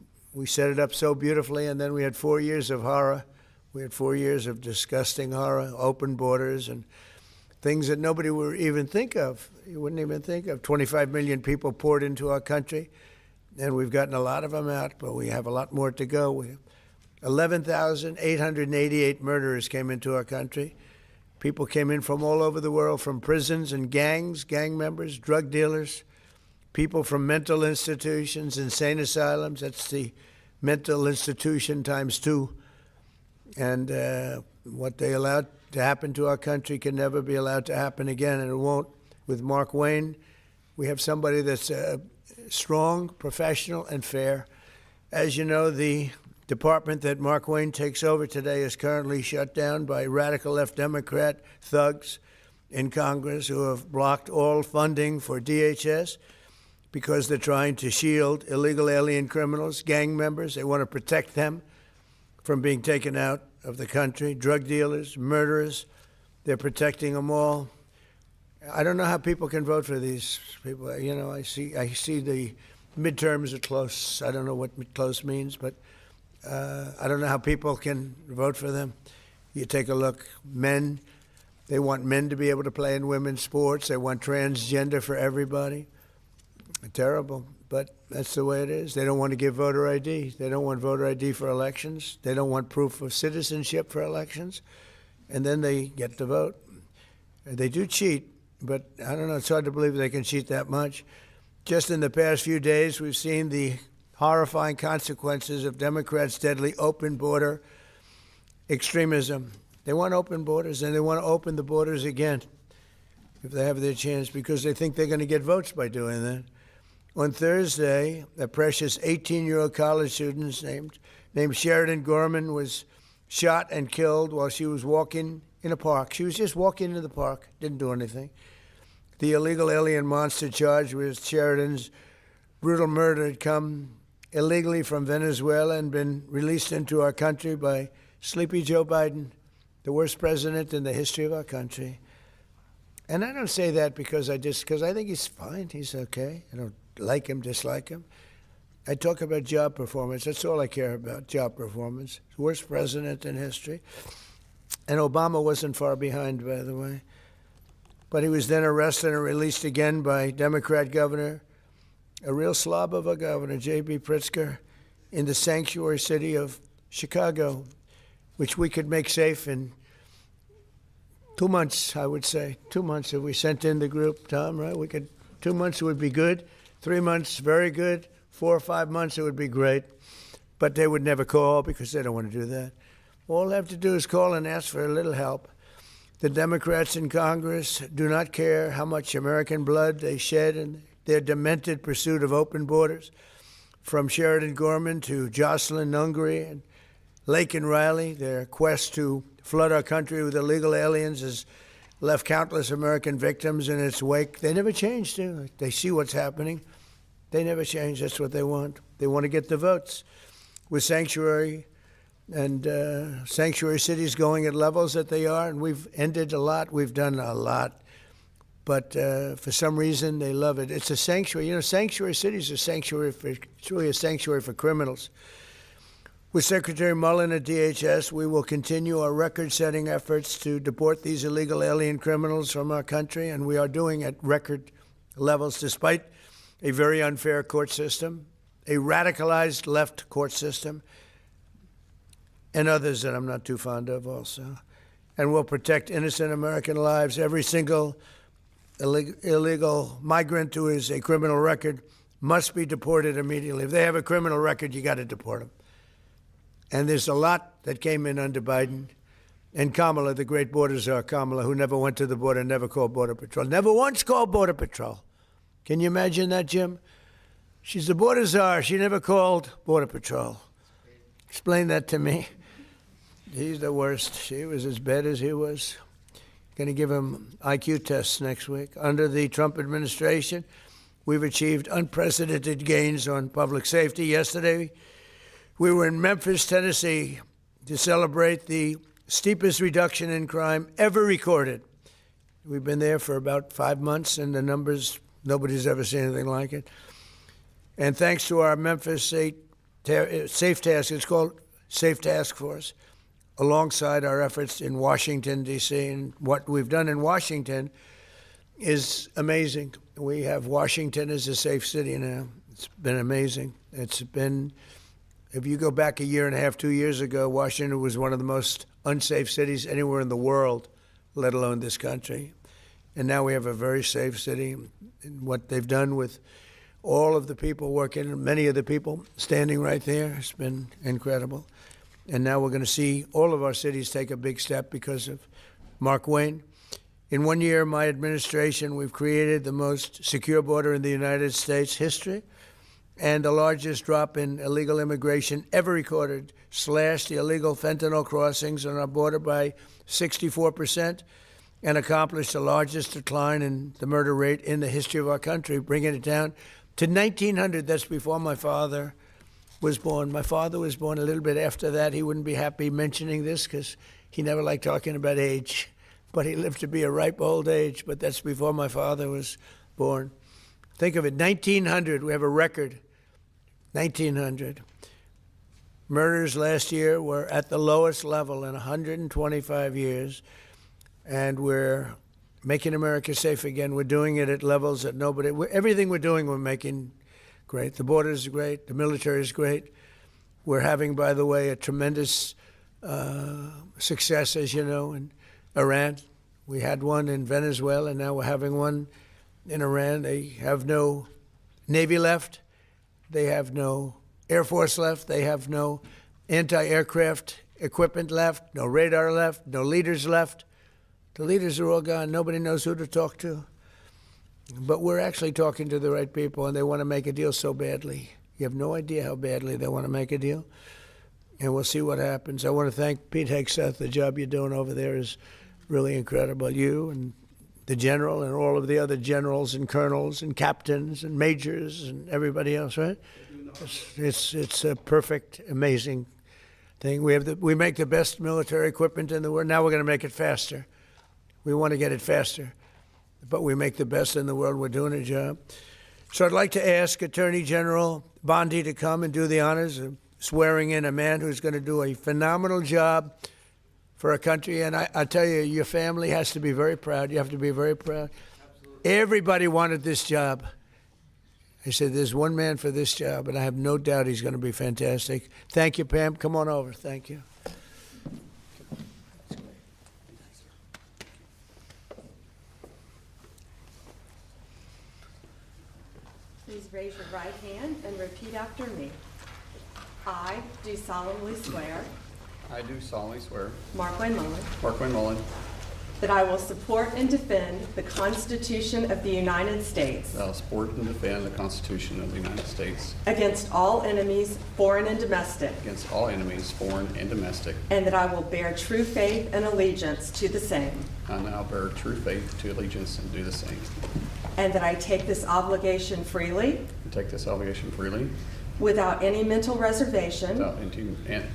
S17: set it up so beautifully, and then we had 4 years of horror. We had 4 years of disgusting horror, open borders, and things that nobody would even think of. You wouldn't even think of. 25 million people poured into our country, and we've gotten a lot of them out, but we have a lot more to go. We have 11,888 murderers came into our country. People came in from all over the world, from prisons and gangs, gang members, drug dealers, people from mental institutions, insane asylums. That's the mental institution times 2. And what they allowed to happen to our country can never be allowed to happen again, and it won't. With Mark Wayne, we have somebody that's strong, professional, and fair. As you know, the department that Mark Wayne takes over today is currently shut down by radical left Democrat thugs in Congress who have blocked all funding for DHS because they're trying to shield illegal alien criminals, gang members. They want to protect them from being taken out of the country, drug dealers, murderers. They're protecting them all. I don't know how people can vote for these people. You know, I see the midterms are close. I don't know what close means, but I don't know how people can vote for them. You take a look, men, they want men to be able to play in women's sports. They want transgender for everybody. Terrible, but that's the way it is. They don't want to give voter ID. They don't want voter ID for elections. They don't want proof of citizenship for elections. And then they get to vote. They do cheat, but I don't know, it's hard to believe they can cheat that much. Just in the past few days, we've seen the horrifying consequences of Democrats' deadly open border extremism. They want open borders, and they want to open the borders again if they have their chance, because they think they're going to get votes by doing that. On Thursday, a precious 18-year-old college student named Sheridan Gorman was shot and killed while she was walking in a park. She was just walking in the park, didn't do anything. The illegal alien monster charged with Sheridan's brutal murder had come illegally from Venezuela and been released into our country by sleepy Joe Biden, the worst president in the history of our country. And I don't say that because I think he's fine, he's okay. I don't like him, dislike him. I talk about job performance. That's all I care about, job performance. Worst president in history. And Obama wasn't far behind, by the way. But he was then arrested and released again by Democrat governor, a real slob of a governor, J.B. Pritzker, in the sanctuary city of Chicago, which we could make safe in 2 months, I would say. 2 months if we sent in the group, Tom, right? 2 months would be good. 3 months, very good. 4 or 5 months, it would be great. But they would never call because they don't want to do that. All they have to do is call and ask for a little help. The Democrats in Congress do not care how much American blood they shed in their demented pursuit of open borders. From Sheridan Gorman to Jocelyn Nungary and Laken Riley, their quest to flood our country with illegal aliens has left countless American victims in its wake. They never changed. They see what's happening. They never change. That's what they want. They want to get the votes. With sanctuary and sanctuary cities going at levels that they are, and we've ended a lot. We've done a lot. But for some reason, they love it. It's a sanctuary. You know, sanctuary cities are sanctuary for, it's really a sanctuary for criminals. With Secretary Mullen at DHS, we will continue our record-setting efforts to deport these illegal alien criminals from our country, and we are doing at record levels despite a very unfair court system, a radicalized left court system, and others that I'm not too fond of also. And we'll protect innocent American lives. Every single illegal migrant who is a criminal record must be deported immediately. If they have a criminal record, you got to deport them. And there's a lot that came in under Biden. And Kamala, the great border czar, Kamala, who never went to the border, never called Border Patrol, never once called Border Patrol. Can you imagine that, Jim? She's the border czar. She never called Border Patrol. Explain that to me. He's the worst. She was as bad as he was. Going to give him IQ tests next week. Under the Trump administration, we've achieved unprecedented gains on public safety. Yesterday, we were in Memphis, Tennessee, to celebrate the steepest reduction in crime ever recorded. We've been there for about 5 months, and the numbers, nobody's ever seen anything like it. And thanks to our Memphis Safe Task, it's called Safe Task Force, alongside our efforts in Washington, D.C. And what we've done in Washington is amazing. We have Washington as a safe city now. It's been amazing. It's been, if you go back a year and a half, 2 years ago, Washington was one of the most unsafe cities anywhere in the world, let alone this country. And now we have a very safe city. And what they've done with all of the people working, many of the people standing right there, has been incredible. And now we're going to see all of our cities take a big step because of Mark Wayne. In 1 year, my administration, we've created the most secure border in the United States history. and the largest drop in illegal immigration ever recorded, slashed the illegal fentanyl crossings on our border by 64%, and accomplished the largest decline in the murder rate in the history of our country, bringing it down to 1900. That's before my father was born. My father was born a little bit after that. He wouldn't be happy mentioning this because he never liked talking about age, but he lived to be a ripe old age, but that's before my father was born. Think of it, 1900, we have a record, 1900. Murders last year were at the lowest level in 125 years, and we're making America safe again. We're doing it at levels that everything we're doing, we're making great. The border is great. The military is great. We're having, by the way, a tremendous success, as you know, in Iran. We had one in Venezuela, and now we're having one in Iran. They have no Navy left. They have no Air Force left. They have no anti-aircraft equipment left, no radar left, no leaders left. The leaders are all gone. Nobody knows who to talk to. But we're actually talking to the right people, and they want to make a deal so badly. You have no idea how badly they want to make a deal. And we'll see what happens. I want to thank Pete Hegseth. The job you're doing over there is really incredible. You and the general and all of the other generals and colonels and captains and majors and everybody else, right? It's a perfect, amazing thing. We make the best military equipment in the world. Now we're going to make it faster. We want to get it faster, but we make the best in the world. We're doing a job. So I'd like to ask Attorney General Bondi to come and do the honors of swearing in a man who's going to do a phenomenal job for our country. And I tell you, your family has to be very proud. You have to be very proud. Absolutely. Everybody wanted this job. I said, there's one man for this job, and I have no doubt he's going to be fantastic. Thank you, Pam. Come on over. Thank you.
S8: Please raise your right hand and repeat after me. I do solemnly swear.
S9: I do solemnly swear.
S8: Mark Wayne Mullen.
S9: Mark Wayne Mullen.
S8: That I will support and defend the Constitution of the United States.
S9: That I will support and defend the Constitution of the United States.
S8: Against all enemies, foreign and domestic.
S9: Against all enemies, foreign and domestic.
S8: And that I will bear true faith and allegiance to the same.
S9: And that I will bear true faith to allegiance and do the same.
S8: And that I take this obligation freely.
S9: And take this obligation freely.
S8: Without any mental reservation.
S9: Without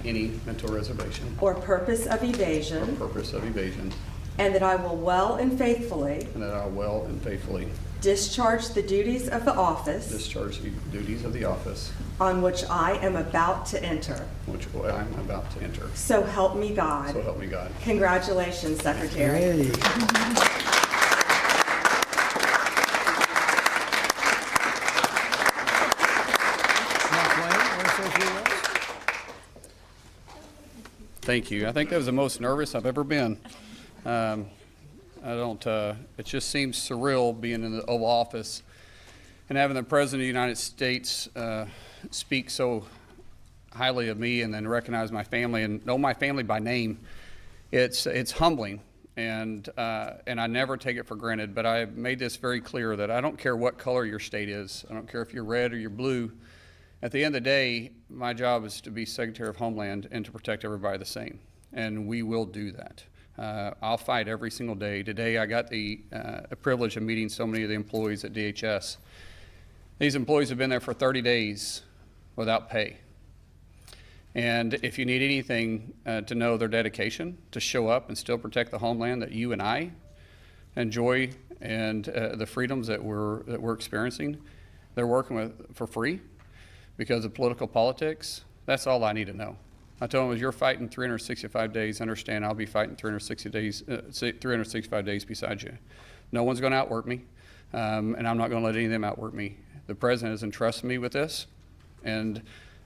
S9: any mental reservation.
S8: Or purpose of evasion.
S9: Or purpose of evasion.
S8: And that I will well and faithfully.
S9: And that I will well and faithfully.
S8: Discharge the duties of the office.
S9: Discharge the duties of the office.
S8: On which I am about to enter.
S9: Which I am about to enter.
S8: So help me God.
S9: So help me God.
S8: Congratulations, Secretary.
S17: Hey.
S9: Thank you. I think that was the most nervous I've ever been. It just seems surreal being in the Oval Office and having the President of the United States speak so highly of me and then recognize my family and know my family by name. It's humbling, and I never take it for granted, but I made this very clear that I don't care what color your state is. I don't care if you're red or you're blue. At the end of the day, my job is to be Secretary of Homeland and to protect everybody the same, and we will do that. I'll fight every single day. Today I got the privilege of meeting so many of the employees at DHS. These employees have been there for 30 days without pay. And if you need anything to know their dedication to show up and still protect the homeland that you and I enjoy and the freedoms that we're experiencing, they're working with for free because of political politics. That's all I need to know. I told them, as you're fighting 365 days, understand I'll be fighting 365 days beside you. No one's going to outwork me, and I'm not going to let any of them outwork me. The President has entrusted me with this, and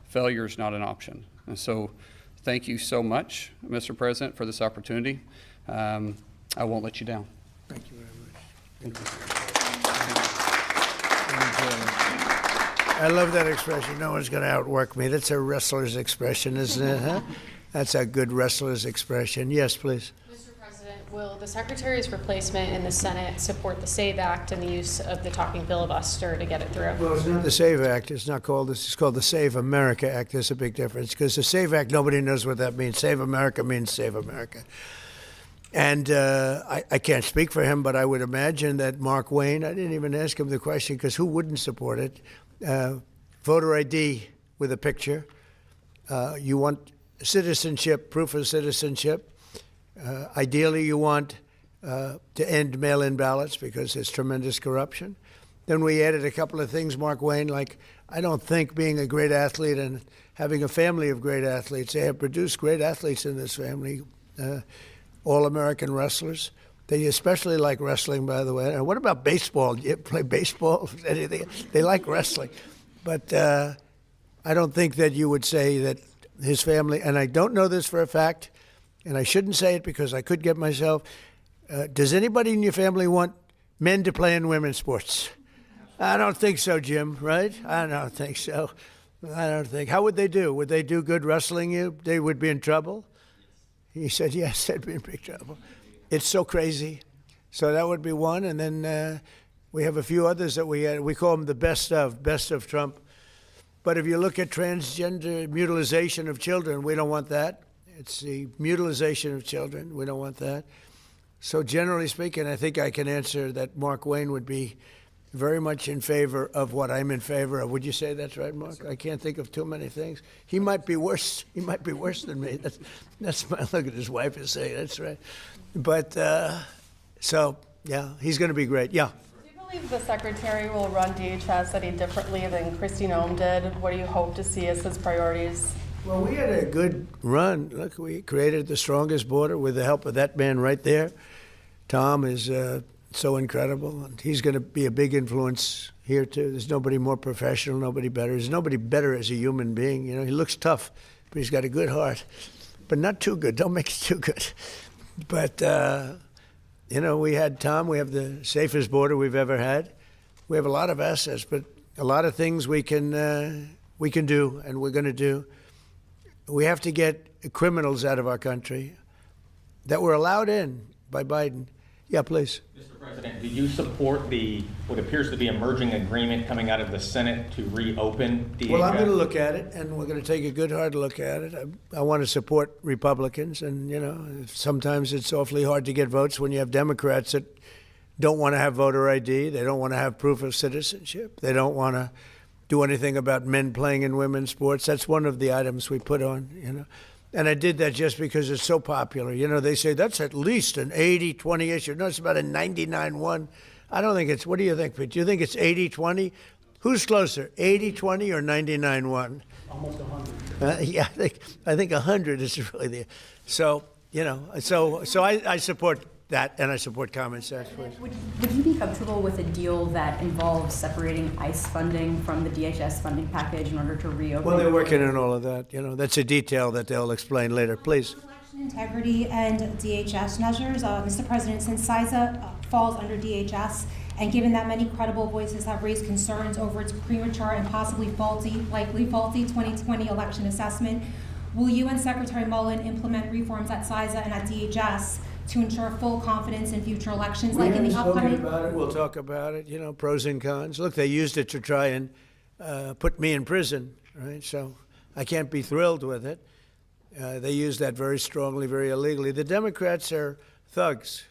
S9: failure is not an option. And so thank you so much, Mr. President, for this opportunity. I won't let you down.
S17: Thank you very much.
S9: Thank you.
S17: I love that expression, no one's going to outwork me. That's a wrestler's expression, isn't it? Huh? That's a good wrestler's expression. Yes, please.
S13: Mr. President, will the Secretary's replacement in the Senate support the SAVE Act and the use of the talking filibuster to get it through?
S17: Well, it's not the SAVE Act. It's not called this. It's called the Save America Act. There's a big difference because the SAVE Act, nobody knows what that means. Save America means Save America. And I can't speak for him, but I would imagine that Mark Wayne, I didn't even ask him the question because who wouldn't support it? Voter ID with a picture. You want citizenship, proof of citizenship. Ideally, you want to end mail-in ballots because there's tremendous corruption. Then we added a couple of things, Mark Wayne, like I don't think being a great athlete and having a family of great athletes, they have produced great athletes in this family, all-American wrestlers. They especially like wrestling, by the way. And what about baseball? Do you play baseball? Anything? They like wrestling. But I don't think that you would say that his family, and I don't know this for a fact, and I shouldn't say it because I could get myself, does anybody in your family want men to play in women's sports? I don't think so, Jim, right? I don't think so. I don't think. How would they do? Would they do good wrestling you? They would be in trouble? He said, yes, they'd be in big trouble. It's so crazy. So that would be one. And then we have a few others that we call them the best of Trump. But if you look at transgender mutilization of children, we don't want that. It's the mutilization of children. We don't want that. So generally speaking, I think I can answer that Mark Wayne would be very much in favor of what I'm in favor of. Would you say that's right, Mark? Yes, I can't think of too many things. He might be worse. He might be worse than me. That's my look at his wife is saying. That's right. But so yeah, he's going to be great. Yeah.
S10: Do you believe the Secretary will run DHS any differently than Kristi Noem did? What do you hope to see as his priorities?
S17: Well, we had a good run. Look, we created the strongest border with the help of that man right there. Tom is so incredible, and he's going to be a big influence here too. There's nobody more professional, nobody better. There's nobody better as a human being. You know, he looks tough, but he's got a good heart, but not too good. Don't make it too good. But you know, we had Tom. We have the safest border we've ever had. We have a lot of assets, but a lot of things we can do, and we're going to do. We have to get criminals out of our country that were allowed in by Biden. Yeah, please.
S11: Mr. President, do you support what appears to be emerging agreement coming out of the Senate to reopen DHS?
S17: Well, I'm going to look at it, and we're going to take a good hard look at it. I want to support Republicans, and you know, sometimes it's awfully hard to get votes when you have Democrats that don't want to have voter ID, they don't want to have proof of citizenship, they don't want to do anything about men playing in women's sports. That's one of the items we put on, you know. And I did that just because it's so popular. You know, they say that's at least an 80-20 issue. No, it's about a 99-1. I don't think it's, what do you think, Pete? Do you think it's 80-20? Who's closer, 80-20 or 99-1?
S4: Almost 100.
S17: Yeah, I think 100 is really the, so, you know, so I support that, and I support common sense.
S23: Would you be comfortable with a deal that involves separating ICE funding from the DHS funding package in order to reopen?
S17: Well, they're working on all of that. You know, that's a detail that they'll explain later. Please.
S24: Election integrity and DHS measures. Mr. President, since CISA falls under DHS, and given that many credible voices have raised concerns over its premature and possibly likely faulty 2020 election assessment, will you and Secretary Mullen implement reforms at CISA and at DHS to ensure full confidence in future elections, like in the upcoming?
S17: About it. We'll talk about it, you know, pros and cons. Look, they used it to try and put me in prison, right? So I can't be thrilled with it. They used that very strongly, very illegally. The Democrats are thugs,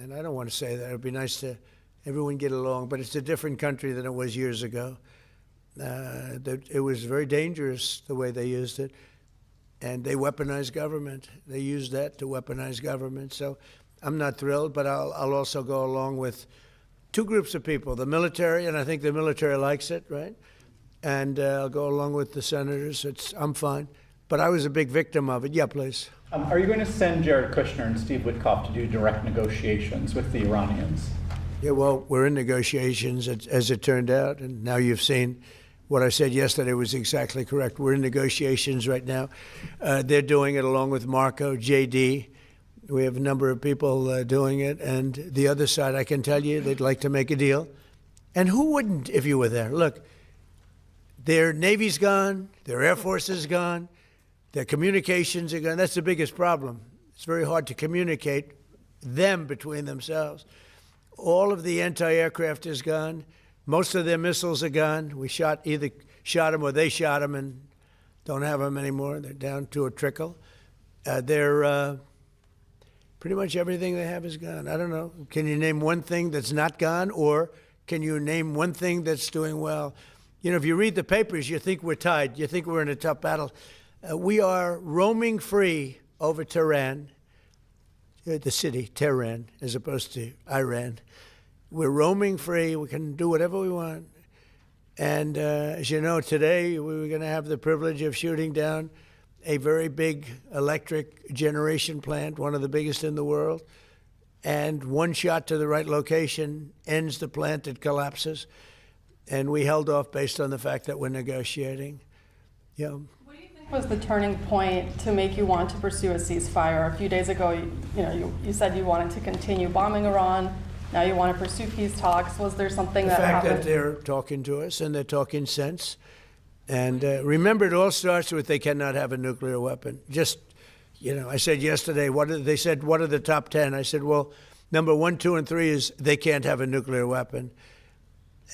S17: and I don't want to say that. It would be nice to everyone get along, but it's a different country than it was years ago. It was very dangerous the way they used it. And they weaponized government. They used that to weaponize government. So I'm not thrilled, but I'll also go along with two groups of people, the military, and I think the military likes it, right? And I'll go along with the senators. I'm fine. But I was a big victim of it. Yeah, please.
S25: Are you going to send Jared Kushner and Steve Witkoff to do direct negotiations with the Iranians?
S17: Yeah, well, we're in negotiations, as it turned out, and now you've seen what I said yesterday was exactly correct. We're in negotiations right now. They're doing it along with Marco, JD. We have a number of people doing it. And the other side, I can tell you, they'd like to make a deal. And who wouldn't if you were there? Look, their Navy's gone, their Air Force is gone, their communications are gone. That's the biggest problem. It's very hard to communicate them between themselves. All of the anti-aircraft is gone. Most of their missiles are gone. We either shot them or they shot them and don't have them anymore. They're down to a trickle. Pretty much everything they have is gone. I don't know. Can you name one thing that's not gone, or can you name one thing that's doing well? You know, if you read the papers, you think we're tied. You think we're in a tough battle. We are roaming free over Tehran, the city, Tehran, as opposed to Iran. We're roaming free. We can do whatever we want. And as you know, today we were going to have the privilege of shooting down a very big electric generation plant, one of the biggest in the world. And one shot to the right location ends the plant, it collapses. And we held off based on the fact that we're negotiating. Yeah.
S10: What do you think was the turning point to make you want to pursue a ceasefire? A few days ago, you said you wanted to continue bombing Iran. Now you want to pursue peace talks. Was there something that happened?
S17: The fact that they're talking to us and they're talking sense. And remember, it all starts with they cannot have a nuclear weapon. Just, I said yesterday, they said, what are the top 10? I said, well, number 1, 2, and 3 is they can't have a nuclear weapon.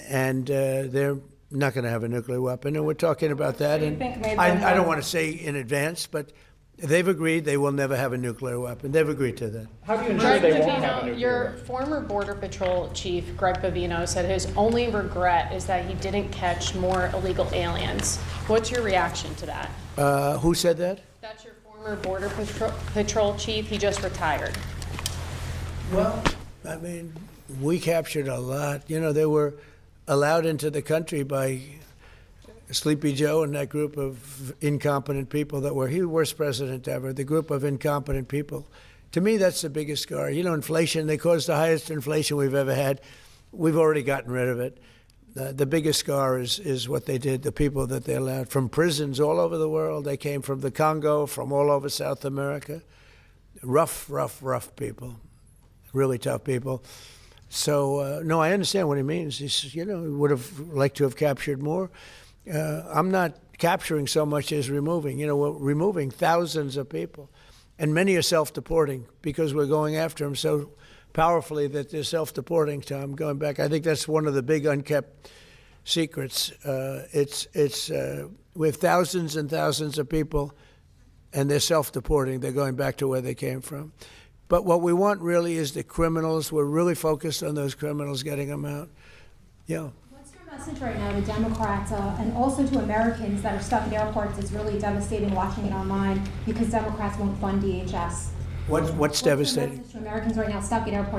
S17: And they're not going to have a nuclear weapon. And we're talking about that. And I don't want to say in advance, but they've agreed they will never have a nuclear weapon. They've agreed to that.
S25: How do you ensure they won't have a nuclear
S13: Your
S25: weapon?
S13: former Border Patrol Chief, Greg Bavino, said his only regret is that he didn't catch more illegal aliens. What's your reaction to that?
S17: Who said that?
S13: That's your former Border Patrol Chief. He just retired.
S17: Well, I mean, we captured a lot. They were allowed into the country by Sleepy Joe and that group of incompetent people he was the worst president ever, the group of incompetent people. To me, that's the biggest scar. Inflation, they caused the highest inflation we've ever had. We've already gotten rid of it. The biggest scar is what they did, the people that they allowed from prisons all over the world. They came from the Congo, from all over South America. Rough people, really tough people. So, no, I understand what he means. He would have liked to have captured more. I'm not capturing so much as removing. We're removing thousands of people, and many are self-deporting because we're going after them so powerfully that they're self-deporting. Tom, going back, I think that's one of the big unkept secrets. We have thousands and thousands of people, and they're self-deporting. They're going back to where they came from. But what we want really is the criminals. We're really focused on those criminals, getting them out. Yeah.
S24: Message right now to Democrats and also to Americans that are stuck in airports is really devastating watching it online because Democrats won't fund DHS.
S17: What's devastating?
S24: What's your message to Americans right now stuck in airports?